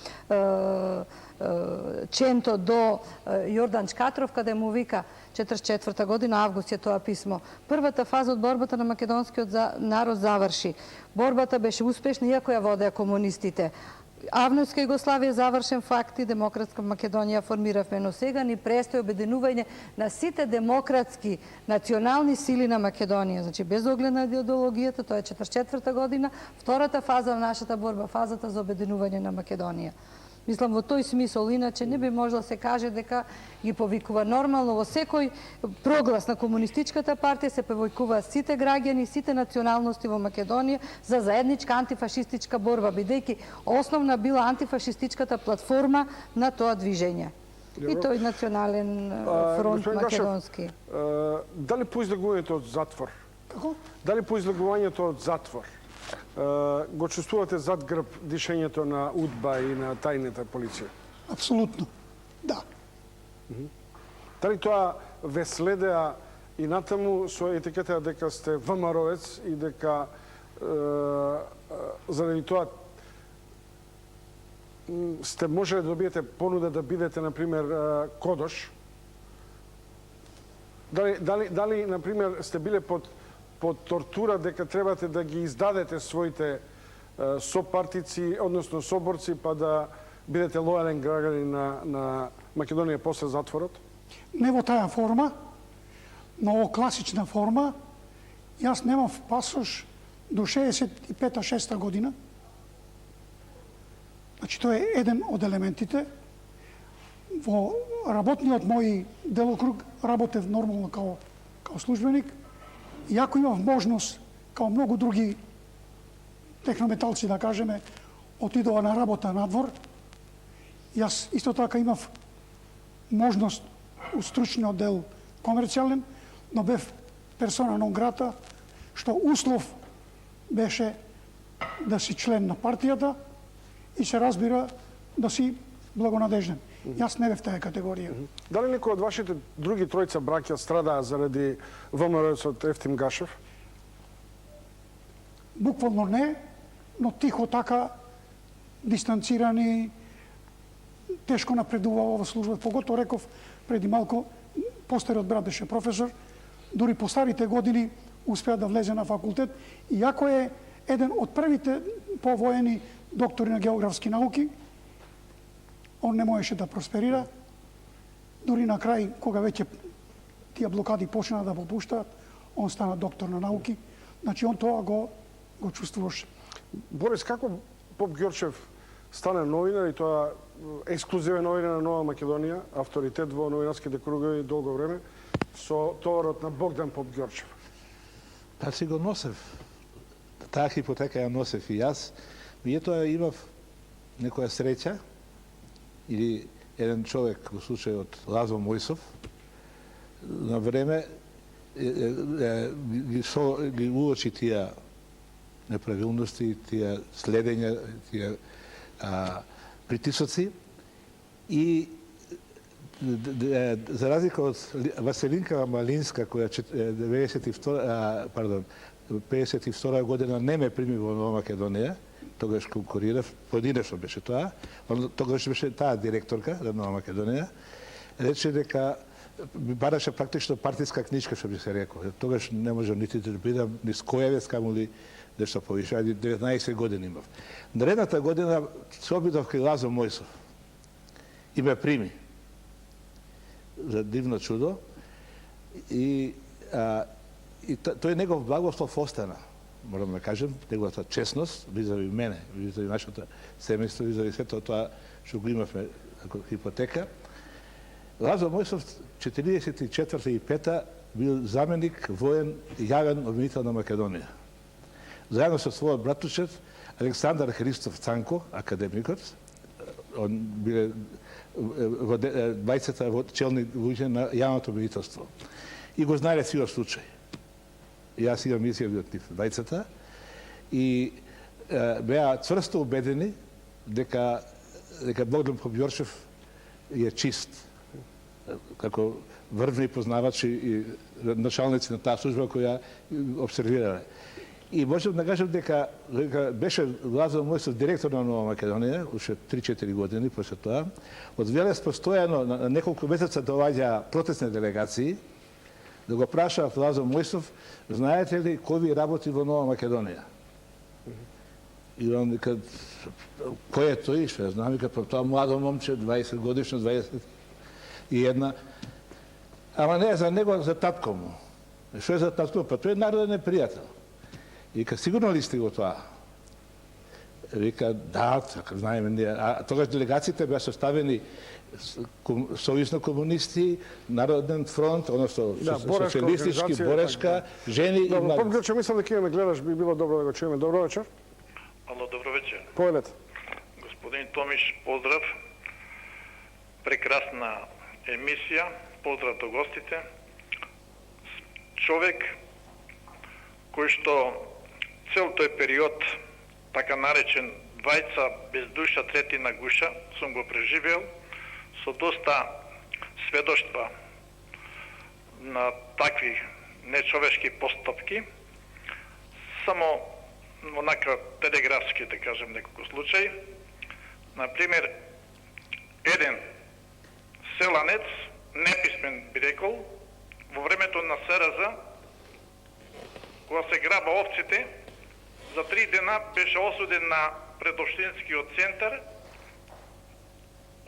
Ченто до Јордан Чкатров, каде му вика 1944 година, август е тоа писмо. Првата фаза од борбата на македонскиот народ заврши. Борбата беше успешна, иако ја водеа комунистите. Авнујска Југославија завршен факт и Демократска Македонија формиравме, но сега ни престои обединување на сите демократски национални сили на Македонија. Значи, без оглед на идеологијата, тоа е 1944 година, втората фаза на нашата борба, фазата за обединување на Македонија. Мислам, во тој смисол, иначе не би можел се каже дека ги повикува нормално во секој проглас на комунистичката партија се повикува сите граѓани, сите националности во Македонија за заедничка антифашистичка борба, бидејќи основна била антифашистичката платформа на тоа движење. И тој национален фронт македонски. Дали по излегувањето од затвор? Како? Дали по излегувањето од затвор го чувствувате зад грб дишењето на УДБА и на тајната полиција? Апсолутно, да. Дали тоа ве следеа и натаму со етикета дека сте ВМРО-ец и дека заради тоа сте можеле да добиете понуда да бидете, например, Кодош? Дали, например, сте биле под тортура дека требате да ги издадете своите сопартици, односно соборци, па да бидете лојален граѓанин на Македонија после затворот? Не во таа форма, но во класична форма. Јас немав пасош до 65-6 година. Значи, тоа е еден од елементите. Во работниот мој делокруг работев нормално као службеник. Иако имав можност, као многу други технометалци, да кажеме, отидова на работа надвор, јас исто така имав можност у стручниот дел комерцијален, но бев персона нон грата, што услов беше да си член на партијата и се разбира да си благонадежден. Јас не бев таа категорија. Дали некој од вашите други тројца браќа страдаа заради ВМРО-цот Ефтим Гашев? Буквално не, но тихо така, дистанцирани, тешко напредуваа во служба. Поготово реков преди малку, постариот брат беше професор, дури по старите години успеа да влезе на факултет, иако е еден од првите повоени доктори на географски науки, он не можеше да просперира. Дури на крај, кога веќе тие блокади почнаа да попуштаат, он стана доктор на науки. Значи, он тоа го чувствуваше. Борис, како Поп Ѓорчев стана новинар и тоа ексклузивен новинар на Нова Македонија, авторитет во новинарските кругови долго време, со товарот на Богдан Поп Ѓорчев? Па си го носев. Таа хипотека ја носев и јас. Тоа имав некоја среќа, или еден човек, во случајот Лазо Мојсов, на време ги уочи тие неправилности, тие следења, тие притисоци и за разлика од Васелинка Малинска, која 52 година не ме прими во Нова Македонија, тогаш конкурирав, поединечно беше тоа, тогаш беше таа директорка на Нова Македонија, рече дека бараше практично партиска книжка, што би се рекол. Тогаш не можам нити да бидам ни Скојевец, камули нешто повише, 19 години имав. Наредната година се обидов кај Лазо Мојсов и ме прими за дивно чудо и тој негов благослов остана, морам да кажем, неговата честност визави мене, визави нашето семејство, визави сето тоа што го имавме како хипотека. Лазо Мојсов 44 и 5 бил заменик воен јавен обвинител на Македонија. Заедно со својот братучев Александар Христов Цанко, академикот, он биле двајцата челни луѓе на јавното обвинителство. И го знаеле сиот случај. Јас имам изјави од нив двајцата и беа цврсто убедени дека Богдан Побјорчев е чист како врвни познавач и началници на таа служба која обсервирале. И можем да кажем дека беше Лазо Мојсов директор на Нова Македонија, уште 3-4 години после тоа. Од Велес постојано на неколку месеца доаѓа протестни делегации да го прашаат Лазо Мојсов, знаете ли кој ви работи во Нова Македонија? И он вика, кој е тој? Што знам, вика, тоа младо момче, 20 годишно, 21. Ама не, за него, за татко му. Што е за татко? Па тој е народен пријател. И вика, сигурно ли сте го тоа? Вика, да, така знаеме ние. А тогаш делегациите беа составени Сојуз на комунисти, Народен фронт, односно социјалистички, борешка, жени и млади. Помглече, мислам дека ме гледаш, би било добро да го чуеме. Добро вечер. Ало, добро вечер. Повелете. Господин Томиш, поздрав. Прекрасна емисија. Поздрав до гостите. Човек кој што цел тој период, така наречен двајца без душа, трети на гуша, сум го преживел со доста сведоштва на такви нечовешки постапки. Само онака телеграфски, да кажем, неколку случаи. Например, еден селанец, неписмен би рекол, во времето на СРЗ, кога се граба овците, за 3 дена беше осуден на предопштинскиот центар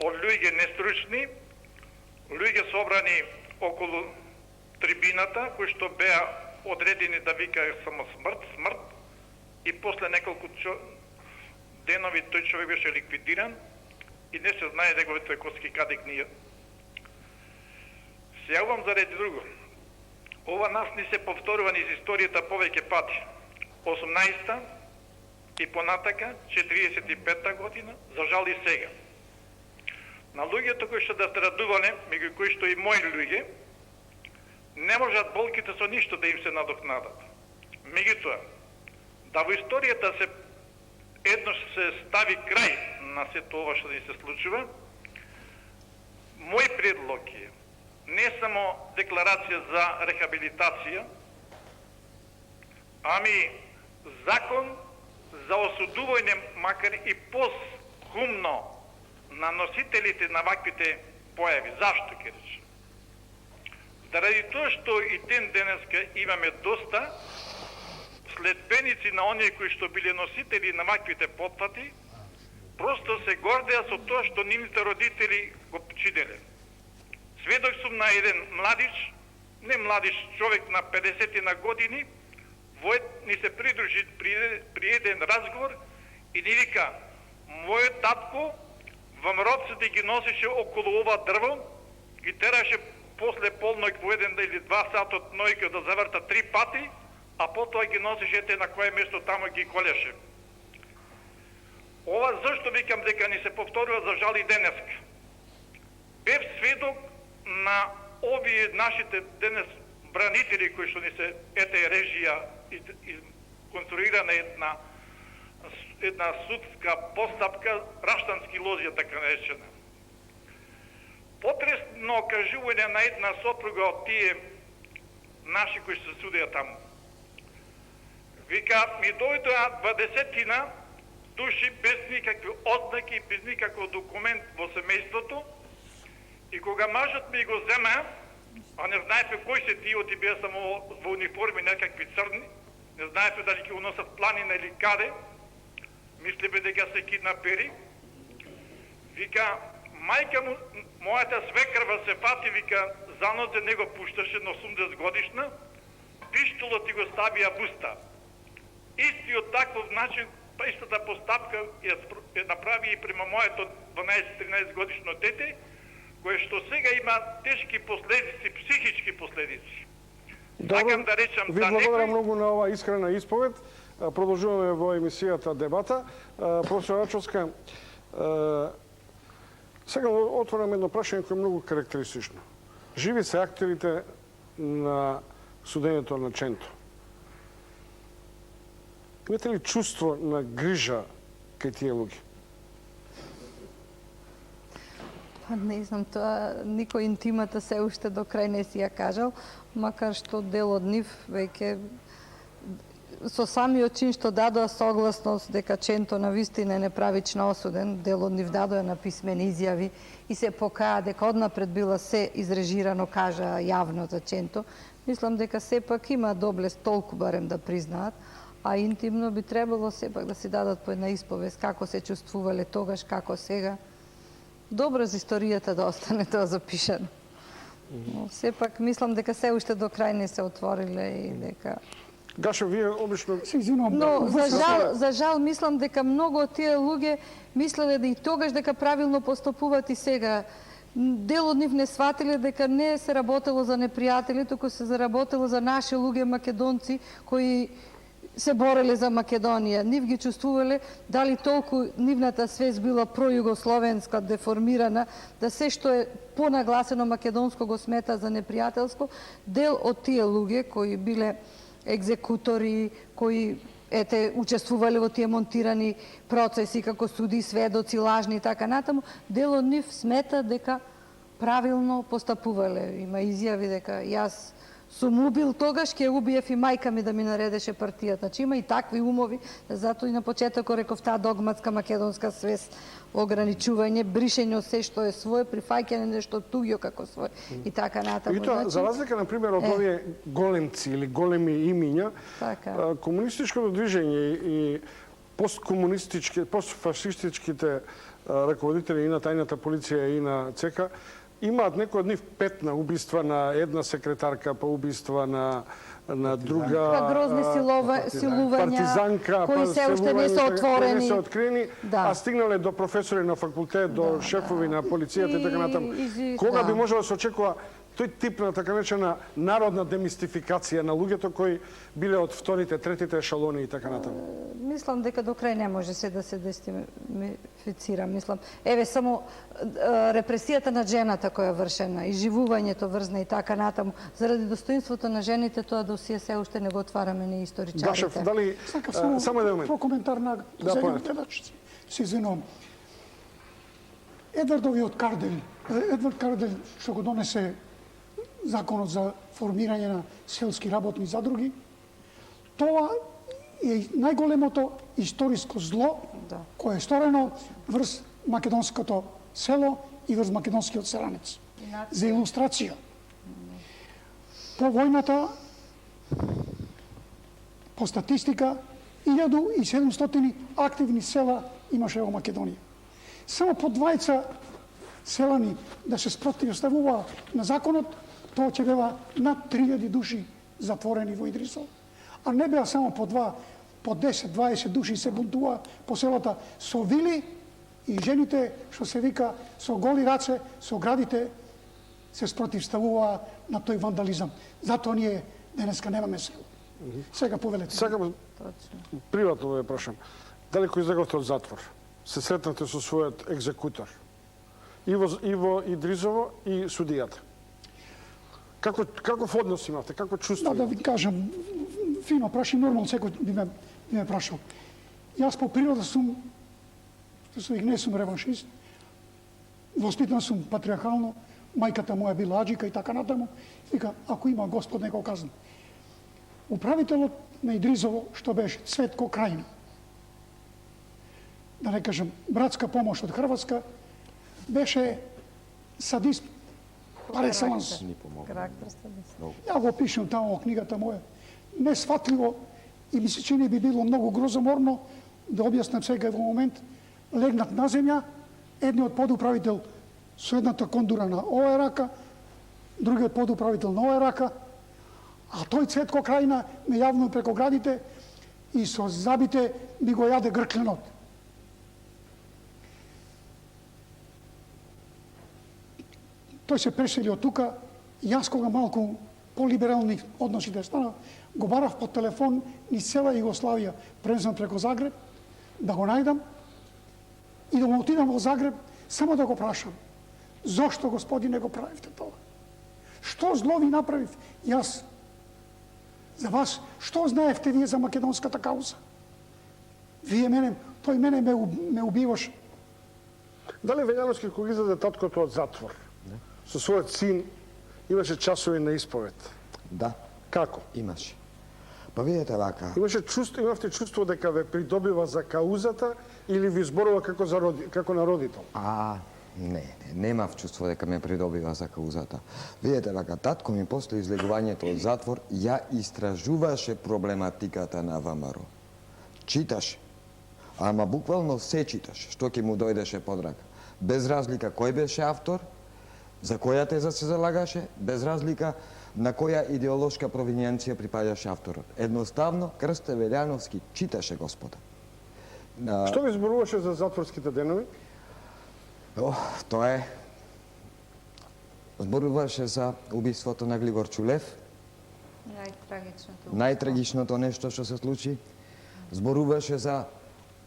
од луѓе нестручни, луѓе собрани околу трибината, кои што беа одредени да викаат само смрт, смрт, и после неколку денови тој човек беше ликвидиран и не се знае неговите коски каде гнијат. Се јавувам заради друго. Ова нас ни се повторува низ историјата повеќе пати. 18-та и понатака, 45-та година, за жал и сега. На луѓето кои што да страдувале, меѓу кои што и мои луѓе, не можат болките со ништо да им се надокнадат. Меѓутоа, да во историјата се еднош се стави крај на сето ова што ни се случува, мој предлог е не само декларација за рехабилитација, ами закон за осудување, макар и посхумно, на носителите на ваквите појави. Зашто, ке речем? Заради тоа што и ден денеска имаме доста следбеници на оние кои што биле носители на ваквите потпати, просто се гордеа со тоа што нивните родители го чинеле. Сведок сум на еден младич, не младич, човек на 50 на години, ни се придружи при еден разговор и ни вика, мојот татко во мроците ги носеше околу ова дрво, ги тераше после полноќ во 1 или 2 сата од ноќ да заврта 3 пати, а потоа ги носеше ете на кое место тамо ги колеше. Ова зашто викам дека ни се повторува за жал и денеска. Бев сведок на овие нашите денес бранители кои што ни се ете режија и конструирана една судска постапка, раштански лозија така наречена. Потресно кажување на една сопруга од тие наши кои се судеа таму. Вика, ми дојдоа 20 души без никакви ознаки, без никаков документ во семејството, и кога мажот ми го зема, а не знаете кои се тие, оти беа само во униформи некакви црни, не знаете дали ќе уносат планина или каде, мислиме дека се киднапери. Вика, мајка му, мојата свекрва се фати, вика, за нозе не го пушташе на 80 годишна, пиштолот и го ставија буста. Истиот таков начин, истата постапка ја направи и према моето 12-13 годишно дете, кое што сега има тешки последици, психички последици. Сакам да речам ви благодарам многу на оваа искрена исповед. Продолжуваме во емисијата дебата. Професор Рачовска, сега отворам едно прашање кое е многу карактеристично. Живи се актерите на судењето на Ченто. Имате ли чувство на грижа кај тие луѓе? Не знам, тоа никој интимата се уште до крај не си ја кажал, макар што дел од нив веќе со самиот чин што дадоа согласност дека Ченто навистина е неправично осуден, дел од нив дадоа на писмени изјави и се покаа дека однапред била се изрежирано, кажа јавно за Ченто. Мислам дека сепак има доблест толку барем да признаат, а интимно би требало сепак да си дадат по една исповест како се чувствувале тогаш, како сега. Добро за историјата да остане тоа запишано. Но сепак мислам дека се уште до крај не се отвориле и дека... Гашо, вие обично... Но за жал мислам дека многу од тие луѓе мислеле да и тогаш дека правилно постапуваат и сега. Дел од нив не сватиле дека не се работело за непријатели, туку се заработело за наши луѓе македонци кои се бореле за Македонија. Нив ги чувствувале дали толку нивната свест била пројугословенска, деформирана, да се што е понагласено македонско го смета за непријателско. Дел од тие луѓе кои биле екзекутори, кои учествувале во тие монтирани процеси како суди, сведоци, лажни и така натаму, дел од нив смета дека правилно постапувале. Има изјави дека јас сум убил тогаш, ќе убиев и мајка ми да ми наредеше партијата. Значи има и такви умови, затоа и на почетокот реков таа догматска македонска свест, ограничување, бришење од се што е свое, прифаќање нешто туѓо како свое и така натаму. И тоа, за разлика, например, од овие големци или големи имиња, комунистичкото движење и постфашистичките раководители и на тајната полиција и на ЦК имаат некои од нив 5 на убиства на една секретарка, па убиства на друга грозни силувања, партизанка, кои се уште не се отворени, не се откриени, а стигнале до професори на факултет, до шефови на полицијата и така натаму. Кога би можело да се очекува тој тип на така наречена народна демистификација на луѓето кои биле од вторите, третите ешалони и така натаму? Мислам дека до крај не може се да се дестимифицира. Мислам, еве само репресијата на жената која вршена, изживувањето врзна и така натаму, заради достоинството на жените, тоа досие се уште не го отвараме ни историчарите. Гашев, дали... Само еден момент. Про коментар на последниот гледач. Се извинувам. Едвардовиот Кардель, Едвард Кардель, што го донесе законот за формирање на селски работни задруги, тоа е најголемото историско зло кое е сторено врз македонското село и врз македонскиот селанец. За илустрација. По војната, по статистика, 1700 активни села имаше во Македонија. Само по 20 селани да се спротивставува на законот, тоа ќе беа над 3000 души затворени во Идрисово. А не беа само по 2, по 10-20 души се бунтува по селата со вили и жените, што се вика, со голи раце, со градите, се спротивставува на тој вандализам. Затоа ние денеска немаме село. Сега повелете. Сега приватно ве прашам. Дали кој излеговте од затвор, се сретнате со својот екзекутор? И во Идризово и судијата. Каков однос имавте? Какво чувство? Да ви кажам, фино праши, нормално секој би ме прашал. Јас по природа сум, не сум реваншист, воспитан сум патриархално, мајката моја била аџика и така натаму. Вика, ако има Господ, нека казна. Управителот на Идризово, што беше Цветко Крајна, да не кажам, братска помош од Хрватска, беше садист пар екселанс. Ја го пишем таму во книгата моја. Несфатливо и ми се чини би било многу грозоморно да објаснам сега во момент, легнат на земја, едниот подуправител со едната кондура на оваа рака, другиот подуправител на оваа рака, а тој Цветко Крајна ме јавно преко градите и со забите ми го јаде гркленот. Тој се пресели од тука, јас кога малку по-либерални односите стана, го барав по телефон ни цела Југославија, превзем преко Загреб, да го најдам и да му отидам во Загреб, само да го прашам, зошто господине го правивте тоа? Што зло ви направив јас за вас? Што знаевте вие за македонската кауза? Тој мене ме убиваше. Дали Вењановски кога излезе таткото од затвор, со својот син, имаше часови на исповед? Да. Како? Имаше. Па видете вака. Имавте чувство дека ве придобива за каузата или ви зборува како на родител? Немав чувство дека ме придобива за каузата. Видете вака, татко ми после излегувањето од затвор ја истражуваше проблематиката на ВМРО. Читаше, ама буквално се читаше, што ќе му дојдеше под рака. Без разлика кој беше автор, за која теза се залагаше, без разлика на која идеолошка провиненција припаѓаше авторот. Едноставно, Крсте Велјановски читаше, господа. Што ви зборуваше за затворските денови? Тоа зборуваше за убиството на Глигор Чулев. Најтрагичното нешто што се случи. Зборуваше за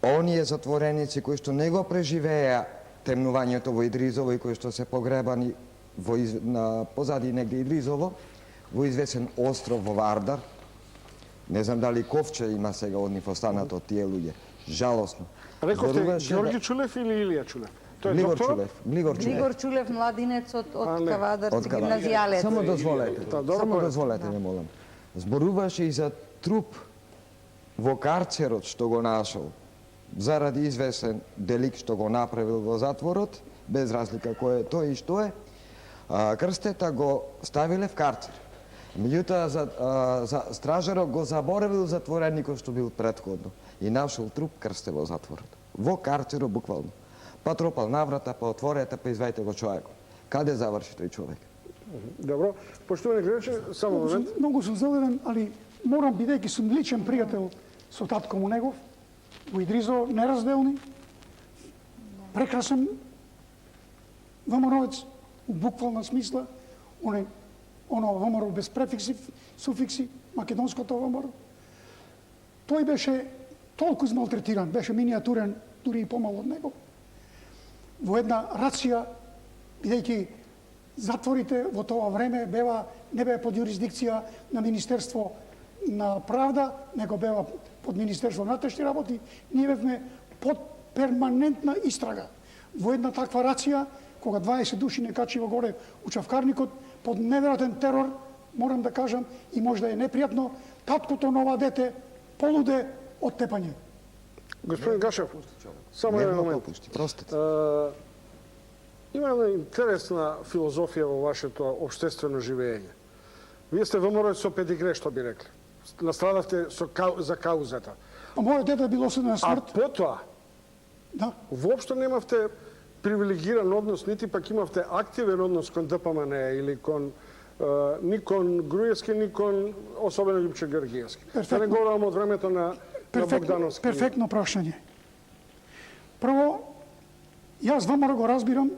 оние затвореници кои што не го преживеа темнувањето во Идризово и кои што се погребани позади негде Идризово, во извесен остров во Вардар. Не знам дали Ковче има сега од нив останато од тие луѓе. Жалосно. Рековте Ѓорги Чулев или Илија Чулев? Глигор Чулев. Глигор Чулев, младинец од Кавадарци, гимназијалец. Само дозволете, не молам. Зборуваше и за труп во карцерот што го нашол, заради извесен делик што го направил во затворот, без разлика кој е тој и што е. Крстета го ставиле в карцер. Меѓутоа, стражарот го заборавил затвореникот што бил претходно и нашол труп Крсте во затворот. Во карцерот буквално. Па тропал наврата, па отворете, па извајте го човекот. Каде заврши тој човек? Добро. Поштовани гледачи, само момент. Многу сум задоволен, али морам, бидејќи сум личен пријател со татко му негов, во Идризо, неразделни, прекрасен ВМРО-ец, у буквална смисла, оно ВМРО без префикси, суфикси, македонското ВМРО. Тој беше толку измалтретиран, беше миниатурен, дури и помал од него. Во една рација, бидејќи затворите во тоа време не беа под јурисдикција на Министерство на правда, него беа под Министерство на внатрешни работи, ние бевме под перманентна истрага. Во една таква рација, кога 20 души не качива горе у чавкарникот, под неверојатен терор, морам да кажам, и можда е непријатно, таткото на ова дете полуде од тепање. Господин Гашев, само еден момент. Има една интересна филозофија во вашето општествено живење. Вие сте ВМРО со педигре, што би рекли. Настрадавте за каузата. А мојот дете било осуден на смрт. А потоа, воопшто немавте привилегиран однос, нити пак имавте активен однос кон ДПМН или ни кон Груевски, ни кон особено Љупче Георгиевски. Да не говорам од времето на Богдановски. Перфектно прашање. Прво, јас ВМРО го разбирам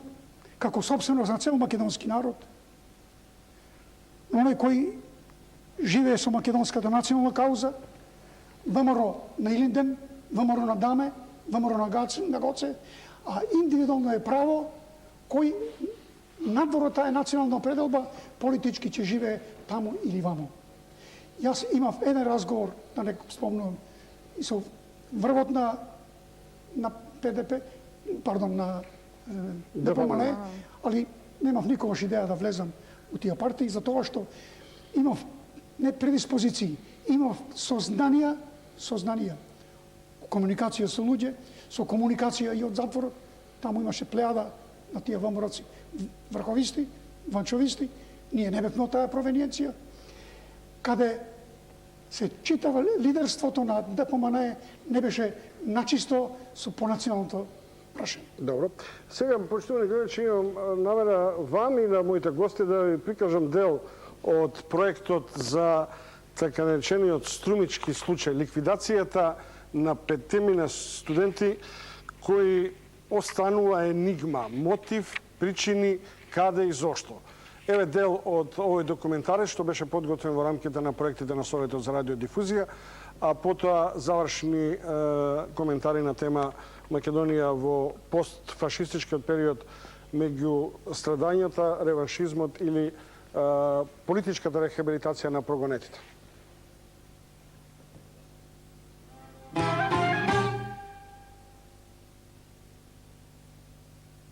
како собственост на цел македонски народ. Оној кој живее со македонската национална кауза, ВМРО на Илинден, ВМРО на Даме, ВМРО на Гоце, а индивидуално е право кој надвор од таа национална определба политички ќе живее таму или вамо. Јас имав еден разговор, да не спомнувам, и со врвот на ПДП, пардон, на ДПМН, али немав никогаш идеја да влезам у тие партии, за тоа што имав не предиспозиции, имав сознанија, комуникација со луѓе, со комуникација и од затворот, таму имаше плејада на тие ВМРО-ци, врховисти, ванчовисти, ние не бевме од таа провениенција, каде се читава лидерството на ДПМН не беше начисто со понационалното прашање. Добро. Сега, почитувани гледачи, имам намера вам и на моите гости да ви прикажам дел од проектот за така наречениот струмички случај, ликвидацијата на 5 студенти кои останува енигма, мотив, причини, каде и зошто. Еве дел од овој документарец што беше подготвен во рамките на проектите на Советот за радиодифузија, а потоа завршни коментари на тема Македонија во постфашистичкиот период меѓу страдањата, реваншизмот или политичката рехабилитација на прогонетите.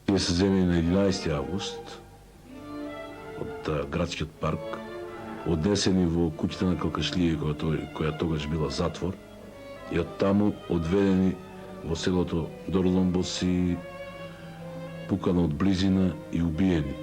Тие се земени на 11 август од градскиот парк, однесени во куќата на Калкашлија, која тогаш била затвор, и од таму одведени во селото Дорломбос и пукана од близина и убиени.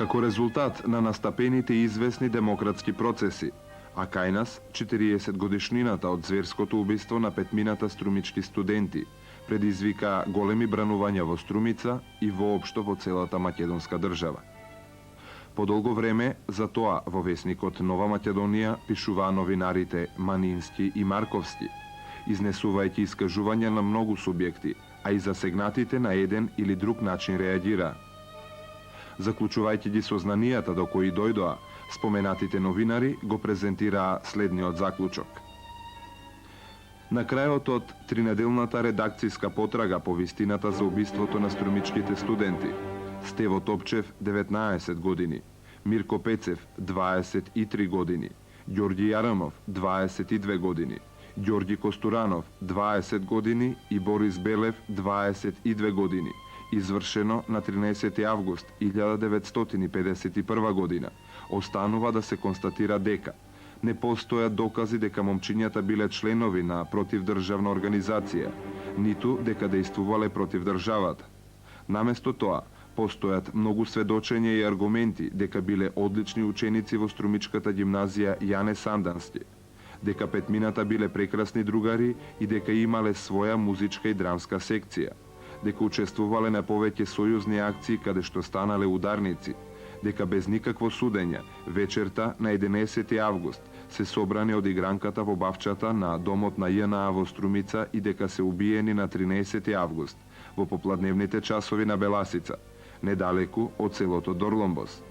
Како резултат на настапените известни демократски процеси, а кај нас 40 годишнината од зверското убиство на 5 струмички студенти предизвика големи бранувања во Струмица и воопшто во целата македонска држава. Подолго време, за тоа во весникот Нова Македонија пишуваа новинарите Манински и Марковски, изнесувајќи искажувања на многу субјекти, а и засегнатите на еден или друг начин реагираа. Заклучувајќи ги сознанијата до кои дојдоа, споменатите новинари го презентираа следниот заклучок. На крајот од тринеделната редакцијска потрага по вистината за убиството на струмичките студенти, Стево Топчев 19 години, Мирко Пецев 23 години, Ѓорѓи Јарамов 22 години, Ѓорѓи Костуранов 20 години и Борис Белев 22 години, извршено на 13 август 1951 година, останува да се констатира дека не постојат докази дека момчињата биле членови на противдржавна организација, ниту дека дејствувале против државата. Наместо тоа, постојат многу сведочења и аргументи дека биле одлични ученици во Струмичката гимназија Јане Сандански, дека 5 биле прекрасни другари и дека имале своја музичка и драмска секција, дека учествувале на повеќе сојузни акции каде што станале ударници, дека без никакво судење вечерта на 11 август се собрани од игранката во бавчата на домот на ЈНА во Струмица и дека се убиени на 13 август во попладневните часови на Беласица, недалеку од селото Дорломбос.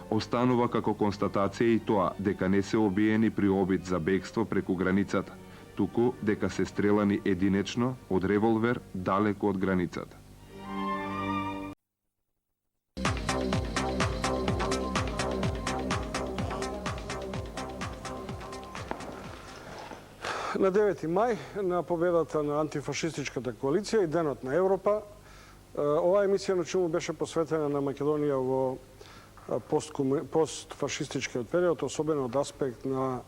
Останува како констатација и тоа дека не се убиени при обид за бегство преку границата, туку дека се стрелани единечно од револвер далеку од границата. На 9 мај, на победата на антифашистичката коалиција и Денот на Европа, оваа емисија на чему беше посветена на Македонија во постфашистичкиот период, особено од аспект на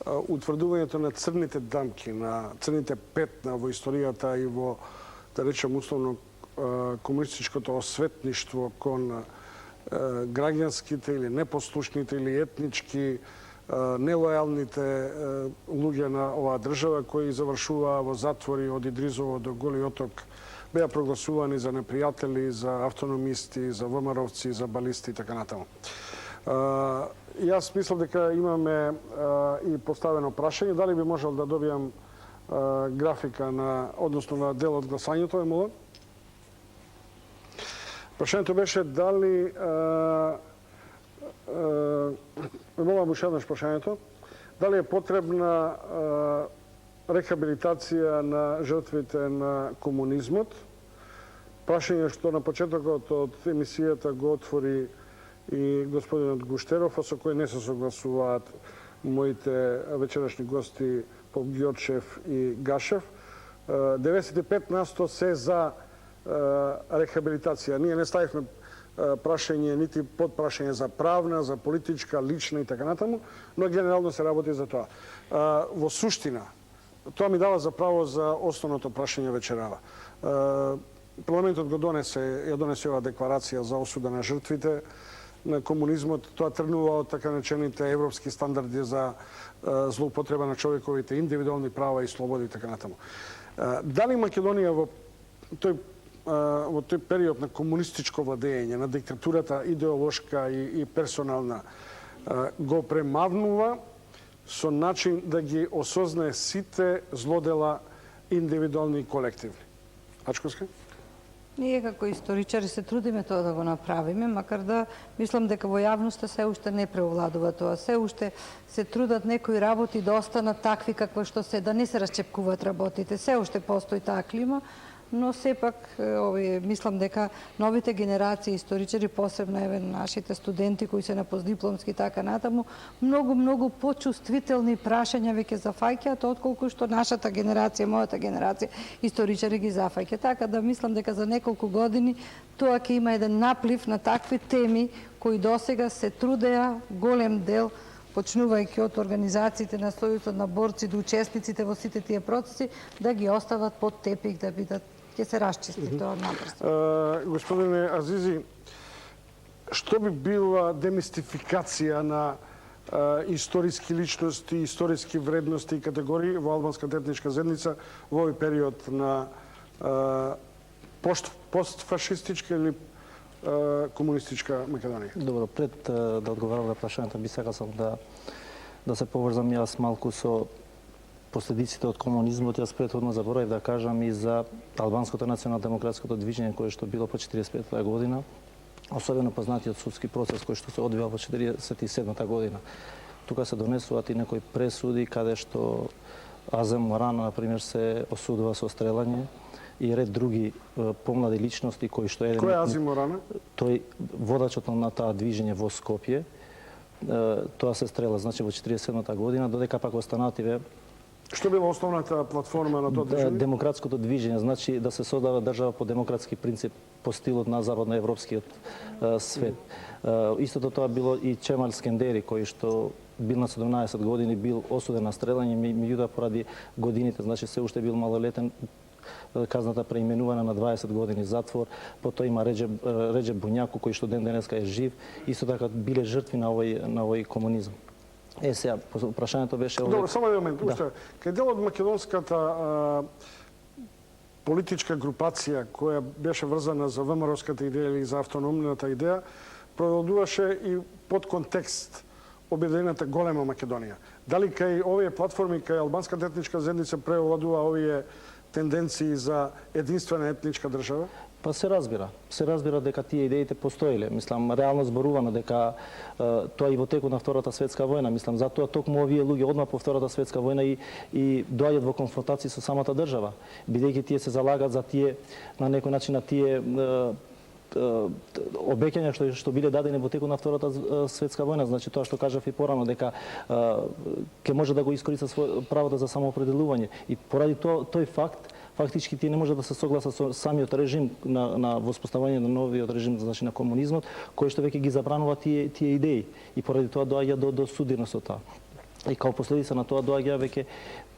утврдувањето на црните дамки, на црните петна во историјата и во, да речем, условно комунистичкото осветништво кон граѓанските или непослушните или етнички нелојалните луѓе на оваа држава кои завршуваа во затвори од Идризово до Голи оток, беа прогласувани за непријатели, за автономисти, за ВМРО-вци, за балисти и така натаму. Јас мислам дека имаме и поставено прашање, дали би можел да добијам графика на, односно на дел од гласањето, молам. Прашањето беше дали молам уште еднаш прашањето, дали е потребна рехабилитација на жртвите на комунизмот. Прашање што на почетокот од емисијата го отвори и господинот Гуштеров, а со кој не се согласуваат моите вечерашни гости Поп Ѓорчев и Гашев. 95% се за рехабилитација. Ние не ставивме прашање, нити подпрашање за правна, за политичка, лична и така натаму, но генерално се работи за тоа. Во суштина, Тоа ми дава за право за основното прашање вечерава. Парламентот ја донесе оваа декларација за осуда на жртвите на комунизмот. Тоа тргнува од така наречените европски стандарди за злоупотреба на човековите индивидуални права и слободи и така натаму. Дали Македонија во тој период на комунистичко владење, на диктатурата идеолошка и персонална, го премавнува со начин да ги осознае сите злодела индивидуални и колективни? Ачковска? Ние како историчари се трудиме тоа да го направиме, макар да мислам дека во јавноста се уште не преовладува тоа. Се уште се трудат некои работи да останат такви какво што се, да не се расчепкуваат работите. Се уште постои таа клима, но сепак мислам дека новите генерации историчари, посебно нашите студенти кои се на постдипломски така натаму, многу почувствителни прашања веќе зафаќаат отколку што нашата генерација, мојата генерација историчари ги зафаќа. Така да мислам дека за неколку години тоа ќе има еден наплив на такви теми кои досега се трудеа голем дел, почнувајќи од организациите на Сојузот на борци до учесниците во сите тие процеси, да ги остават под тепих, да бидат, ќе се расчисти тоа набрзо. Господине Азизи, што би била демистификација на историски личности, историски вредности и категории во албанската етничка заедница во овој период на постфашистичка или комунистичка Македонија? Добро, пред да одговарам на прашањето, би сакал сам да се поврзам јас малку со последиците од комунизмот. Јас претходно заборавив да кажам и за албанското национално-демократското движење кое што било по 45-та година, особено познатиот судски процес кој што се одвива во 47-та година. Тука се донесуваат и некои пресуди каде што Азем Морана, например, се осудува со стрелање и ред други помлади личности кои што еден... Кој е Азем Морана? Тој водачот на таа движење во Скопје. Тоа се стрела, значи, во 47-та година, додека пак останативе... Што била основната платформа на тоа движење? Демократското движење, значи да се создава држава по демократски принцип, по стилот на западноевропскиот свет. Истото тоа било и Чемал Скендери, кој што бил на 17 години, бил осуден на стрелање, меѓутоа поради годините, значи се уште бил малолетен, казната преименувана на 20 години затвор. Потоа има Реджеп Буњаку, кој што ден денеска е жив. Исто така биле жртви на овој комунизам. Сега, прашањето беше... Добро, само еден момент. Кај дел од македонската политичка групација која беше врзана за ВМРО-ската идеја или за автономната идеја, преовладуваше и под контекст обединената голема Македонија. Дали кај овие платформи, кај албанската етничка заедница преовладува овие тенденции за единствена етничка држава? Па се разбира дека тие идеите постоеле. Мислам, реално зборувано дека тоа и во текот на Втората светска војна. Мислам, затоа токму овие луѓе одма по Втората светска војна и доаѓаат во конфронтации со самата држава, бидејќи тие се залагаат за тие, на некој начин, на тие обеќања што биле дадени во текот на Втората светска војна. Значи тоа што кажав и порано, дека ќе може да го искористат правото за самоопределување. И поради тој факт, фактички тие не може да се согласат со самиот режим на воспоставање на новиот режим, значи на комунизмот, кој што веќе ги забранува тие идеи. И поради тоа доаѓа до судирност со тоа. И као последица на тоа доаѓа веќе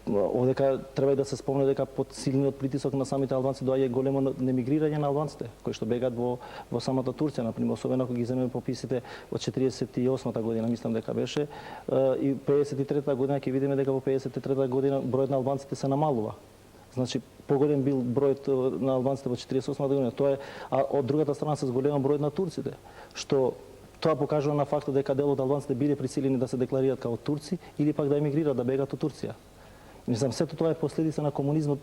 овдека треба и да се спомне дека под силниот притисок на самите албанци доаѓа големо немигрирање на албанците кои што бегаат во самата Турција, например, особено ако ги земеме пописите од 48-та година, мислам дека беше, и 53-та година ќе видиме дека во 53-та година бројот на албанците се намалува. Значи, поголем бил бројот на албанците во 48-та година. Тоа е, а од другата страна се зголема бројот на турците, што тоа покажува на фактот дека дел од албанците биле присилени да се декларираат како турци или пак да емигрираат, да бегаат од Турција. Мислам, сето тоа е последица на комунизмот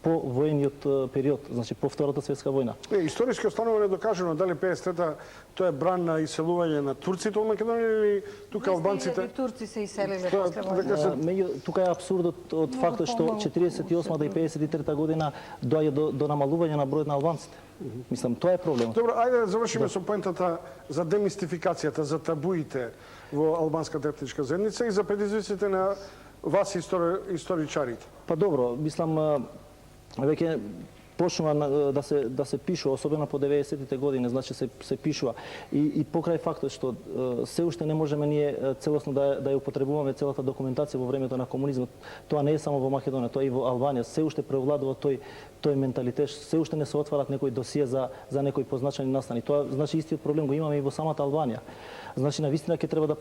по војниот период, значи по Втората светска војна. Историски останува недокажано дали 53-та тоа е бран на иселување на турците од Македонија или тука албанците... Турци се иселиле после војната. Тука е абсурдот од фактот што 48-та и 53-та година доаѓа до намалување на бројот на албанците. Мислам, тоа е проблемот. Добро, ајде да завршиме со поентата за демистификацијата, за табуите во албанската етничка заедница и за предизвиците на вас историчарите. Па добро, мислам, веќе почнува да се пишува, особено по 90-тите години, значи се пишува. И покрај фактот што се уште не можеме ние целосно да ја употребуваме целата документација во времето на комунизмот. Тоа не е само во Македонија, тоа и во Албанија. Се уште преовладува тој менталитет, се уште не се отварат некои досие за некои позначени настани. Тоа значи истиот проблем го имаме и во самата Албанија. Значи навистина ќе треба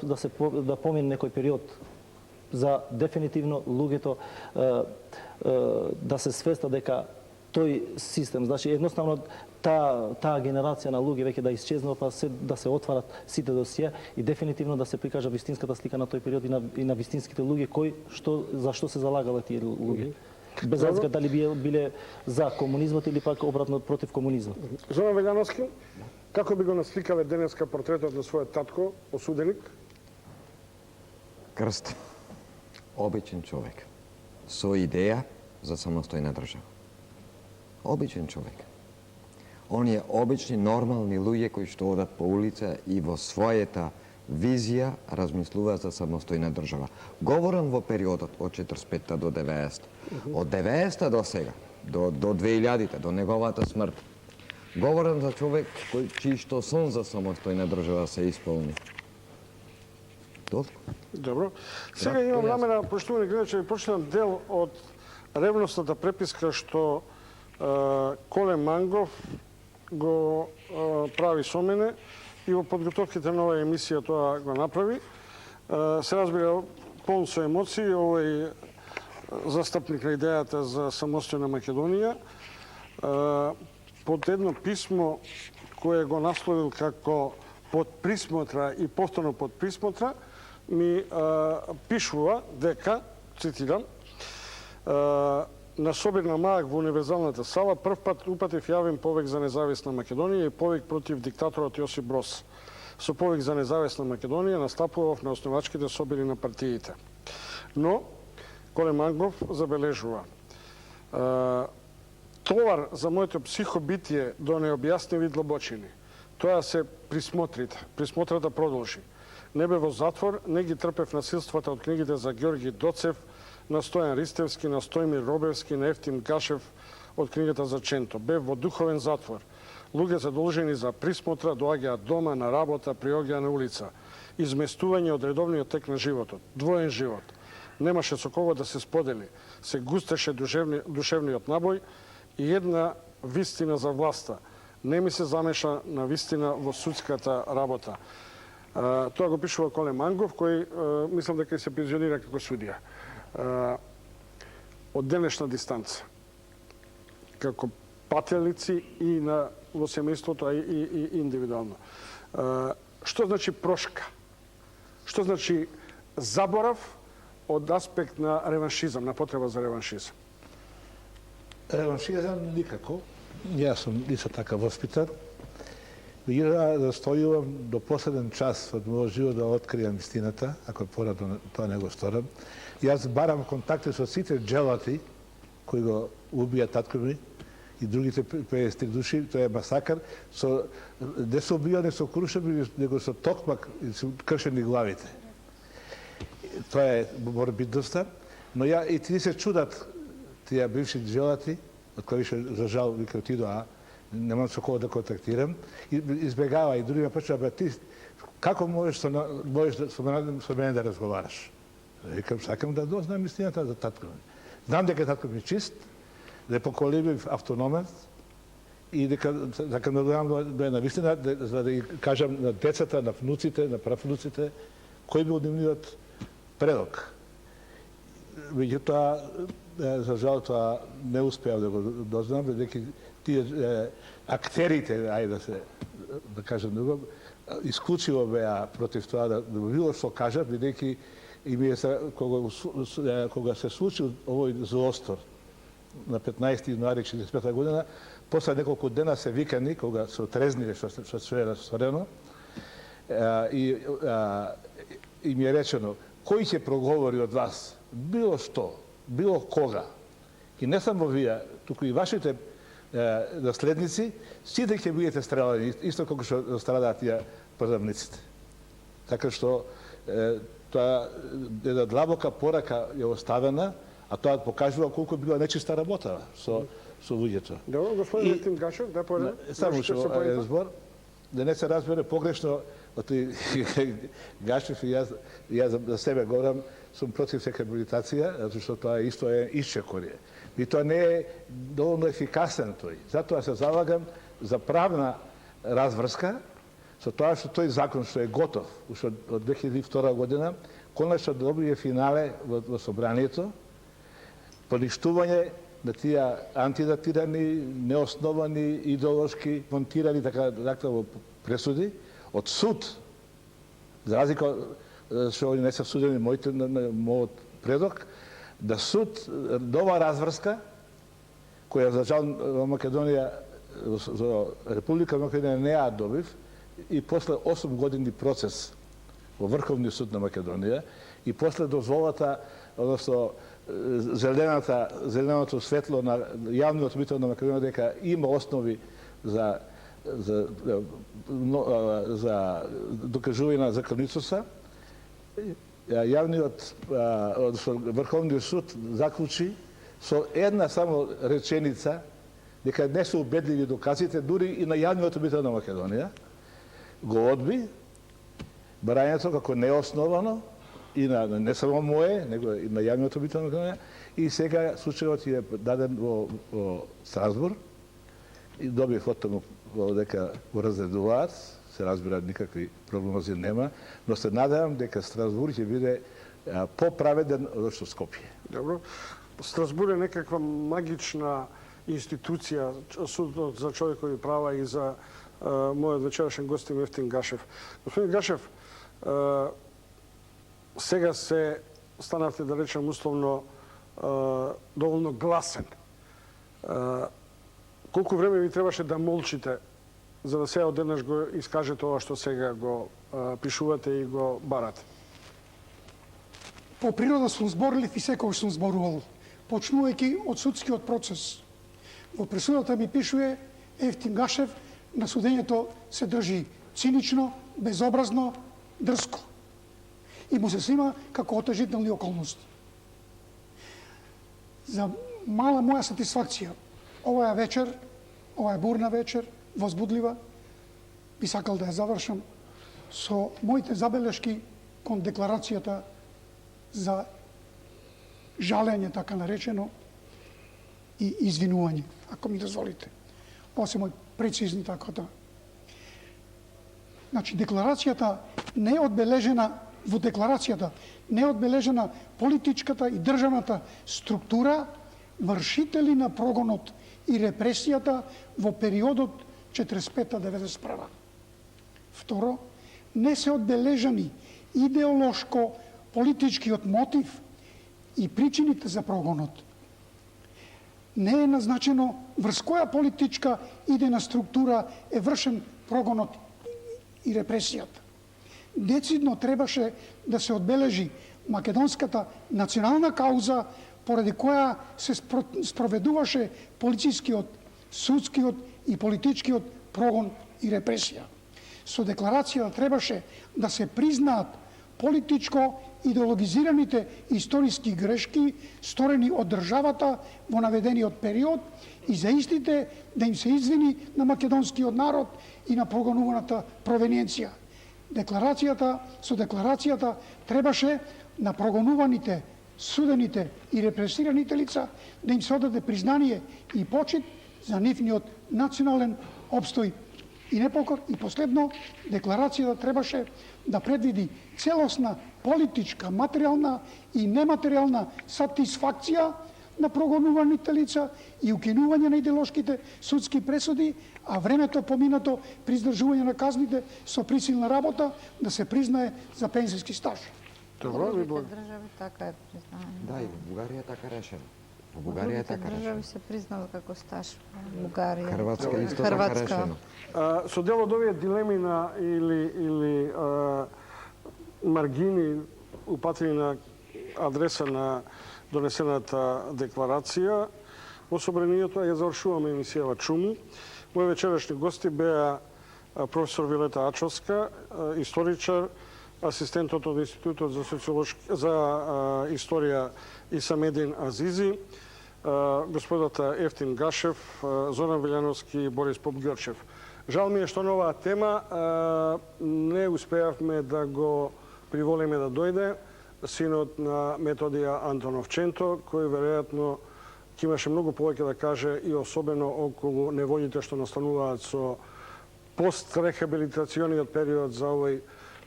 да помине некој период за дефинитивно луѓето да се свестат дека тој систем, значи едноставно таа генерација на луѓе веќе да исчезнува, па да се отварат сите досија и дефинитивно да се прикажа вистинската слика на тој период и на вистинските луѓе за што се залагале тие луѓе. Без разлика дали биле за комунизмот или пак обратно против комунизмот. Зоран Велјановски, како би го насликале денеска портретот на својот татко, осуденик? Крст. Обичен човек. Со идеја за самостојна држава. Обичен човек. Оние обични, нормални луѓе кои што одат по улица и во својата визија размислуваат за самостојна држава. Говорам во периодот од 45-та до 90-та. Од 90-та до сега, до 2000-та, до неговата смрт. Говорам за човек чиј што сон за самостојна држава се исполни. Толку. Добро. Сега имам намера, поштовани гледачи, да почнам дел од ревностната преписка што Коле Мангов го прави со мене и во подготовките на оваа емисија тоа го направи. Се разбира, полн со емоции, овој застапник на идејата за самостојна Македонија, под едно писмо кое го насловил како под присмотра и повторно под присмотра, ми пишува дека, цитирам, на собирна маак во Универзалната сала прв пат упатив јавен повик за независна Македонија и повик против диктаторот Јосип Брос. Со повик за независна Македонија настапував на основачките собири на партиите. Но, Коле Мангов забележува, товар за моето психобитие до необјасневи длабочини. Тоа се присмотрите. Присмотрата продолжи. Не бе во затвор, не ги трпев насилствата од книгите за Георги Доцев, на Стојан Ристевски, на Стојмир Робевски, на Ефтим Гашев од книгата за Ченто. Бев во духовен затвор. Луѓе задолжени за присмотра доаѓаат дома, на работа, приоѓаат на улица. Изместување од редовниот тек на животот. Двоен живот. Немаше со кого да се сподели. Се густеше душевниот набој и една вистина за власта. Не ми се замеша на вистина во судската работа. Тоа го пишува Коле Мангов, кој мислам дека се пензионира како судија. Од денешна дистанца. Како пателици и во семејството, а и индивидуално. Што значи прошка? Што значи заборав од аспект на реваншизам, на потреба за реваншизам? Реваншизам никако. Јас сум исто така воспитан. Ја настојувам до последен час од мојот живот да откријам истината, ако порадно тоа не го сторам. Јас барам контакти со сите джелати кои го убија татко ми и другите 50 души, тоа е масакар, не се убијани со крушеви, него со токмак и се кршени главите. Тоа е морбидноста, но и ти се чудат тие бивши джелати, од кои више за жал вика отидоа, немам со кого да контактирам, и избегава и други ме почнува, ти како можеш со мене да разговараш? Викам, сакам да дознам истината за татко ми. Знам дека татко ми чист, да е поколебив автономен и дека сакам да дојдам до една вистина, за да ги кажам на децата, на внуците, на правнуците, кој бил нивниот предок. Меѓутоа, за жал тоа не успеав да го дознам, бидејќи тие актерите, ајде да кажам, исклучиво беа против тоа да било што кажат, бидејќи и кога се случи овој злостор на 15 јануари 1945 година, после неколку дена се викани, кога се отрезниле што се е расторено, и ми е речено, кој ќе проговори од вас, било што, било кога, и не само вие, туку и вашите наследници, сите ќе бидете стрелани, исто како што страдаат тие продавниците. Така што тоа една длабока порака е оставена, а тоа покажува колку била нечиста работа со со луѓето. Добро, господин Ефтим Гашев, да поредам. Само што збор, да не се разбере погрешно, од Гашев и јас за себе говорам, сум против сека реабилитација, затоа што тоа исто е исчекорие. И тоа не е доволно ефикасен тој. Затоа се залагам за правна разврска, со тоа што тој закон што е готов, уште од 2002 година, конечно добие финале во собранието, поништување на тие антидатирани, неосновани, идеолошки, монтирани така во пресуди, од суд, за разлика што не се судени мојот предок, да суд нова разврска, која за жал во Македонија, за Република Македонија не ја добив, и после 8 години процес во Врховниот суд на Македонија, и после дозволата, односно зеленото светло на јавниот обвинител на Македонија дека има основи за докажување на законитоста, јавниот, Врховниот суд заклучи со една само реченица дека не се убедливи доказите, дури и на јавниот обвинител на Македонија, го одби барањето како неосновано и на не само мое, него и на јавниот обвинител на Македонија, и сега случајот е даден во Страсбург и добив од тому дека го разредуваат, се разбира никакви прогнози нема, но се надевам дека Страсбург ќе биде поправеден од што Скопје. Добро. Страсбург е некаква магична институција, судот за човекови права и за мојот вечерашен гостин Ефтим Гашев. Господин Гашев, сега се станавте, да речем условно, доволно гласен. Колку време ви требаше да молчите за да се одеднаш го искаже тоа што сега го пишувате и го барате? По природа сум зборилив и секогаш сум зборувал, почнувајќи од судскиот процес. Во пресудата ми пишува Ефтим Гашев на судењето се држи цинично, безобразно, дрско. И му се снима како отежителни околности. За мала моја сатисфакција, оваа вечер, оваа бурна вечер, возбудлива, би сакал да ја завршам со моите забелешки кон декларацијата за жалење, така наречено, и извинување, ако ми дозволите. Ова се мои прецизни такота. Значи, декларацијата не е одбележена, во декларацијата не е одбележена политичката и државната структура, вршители на прогонот и репресијата во периодот 45-91. Второ, не се одбележани идеолошко политичкиот мотив и причините за прогонот. Не е назначено врз која политичка идејна структура е вршен прогонот и репресијата. Децидно требаше да се одбележи македонската национална кауза, поради која се спроведуваше полицискиот, судскиот и политичкиот прогон и репресија. Со декларацијата требаше да се признаат политичко идеологизираните историски грешки сторени од државата во наведениот период и за истите да им се извини на македонскиот народ и на прогонуваната провиненција. Со декларацијата требаше на прогонуваните, судените и репресираните лица да им се одаде признание и почит за нивниот национален обстој и непокор. И последно, декларацијата требаше да предвиди целосна политичка, материјална и нематеријална сатисфакција на прогонуваните лица и укинување на идеолошките судски пресуди, а времето поминато при издржување на казните со присилна работа да се признае за пензиски стаж. Добро, ви Во држави така е признаено. Да, и во Бугарија е така решено. Во Бугарија е така решено. Држави се признава како стаж. Бугарија. Хрватска исто така решено. Со дел од овие дилеми или маргини упатени на адреса на донесената декларација во собранието, ја завршуваме емисијава Чуми. Мои вечерашни гости беа професор Вилета Ачовска, историчар, асистентот од Институтот за историја Исамедин Азизи, господата Ефтим Гашев, Зоран Велјановски и Борис Поп-Ѓорчев. Жал ми е што на оваа тема не успеавме да го приволиме да дојде синот на Методија Антонов Ченто, кој веројатно ќе имаше многу повеќе да каже и особено околу неволите што настануваат со пострехабилитациониот период за овој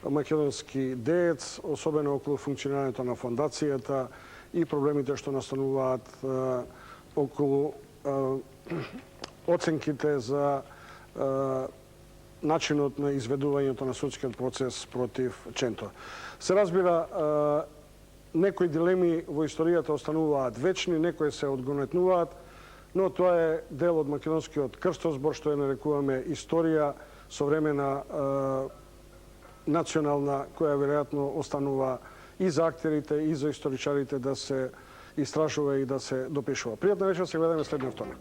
македонски деец, особено околу функционирањето на фондацијата и проблемите што настануваат околу оценките за начинот на изведувањето на судскиот процес против Ченто. Се разбира, некои дилеми во историјата остануваат вечни, некои се одгонетнуваат, но тоа е дел од македонскиот крстозбор, што ја нарекуваме историја, современа национална, која веројатно останува и за актерите, и за историчарите да се истражува и да се допишува. Пријатна вечер, се гледаме следниот вторник.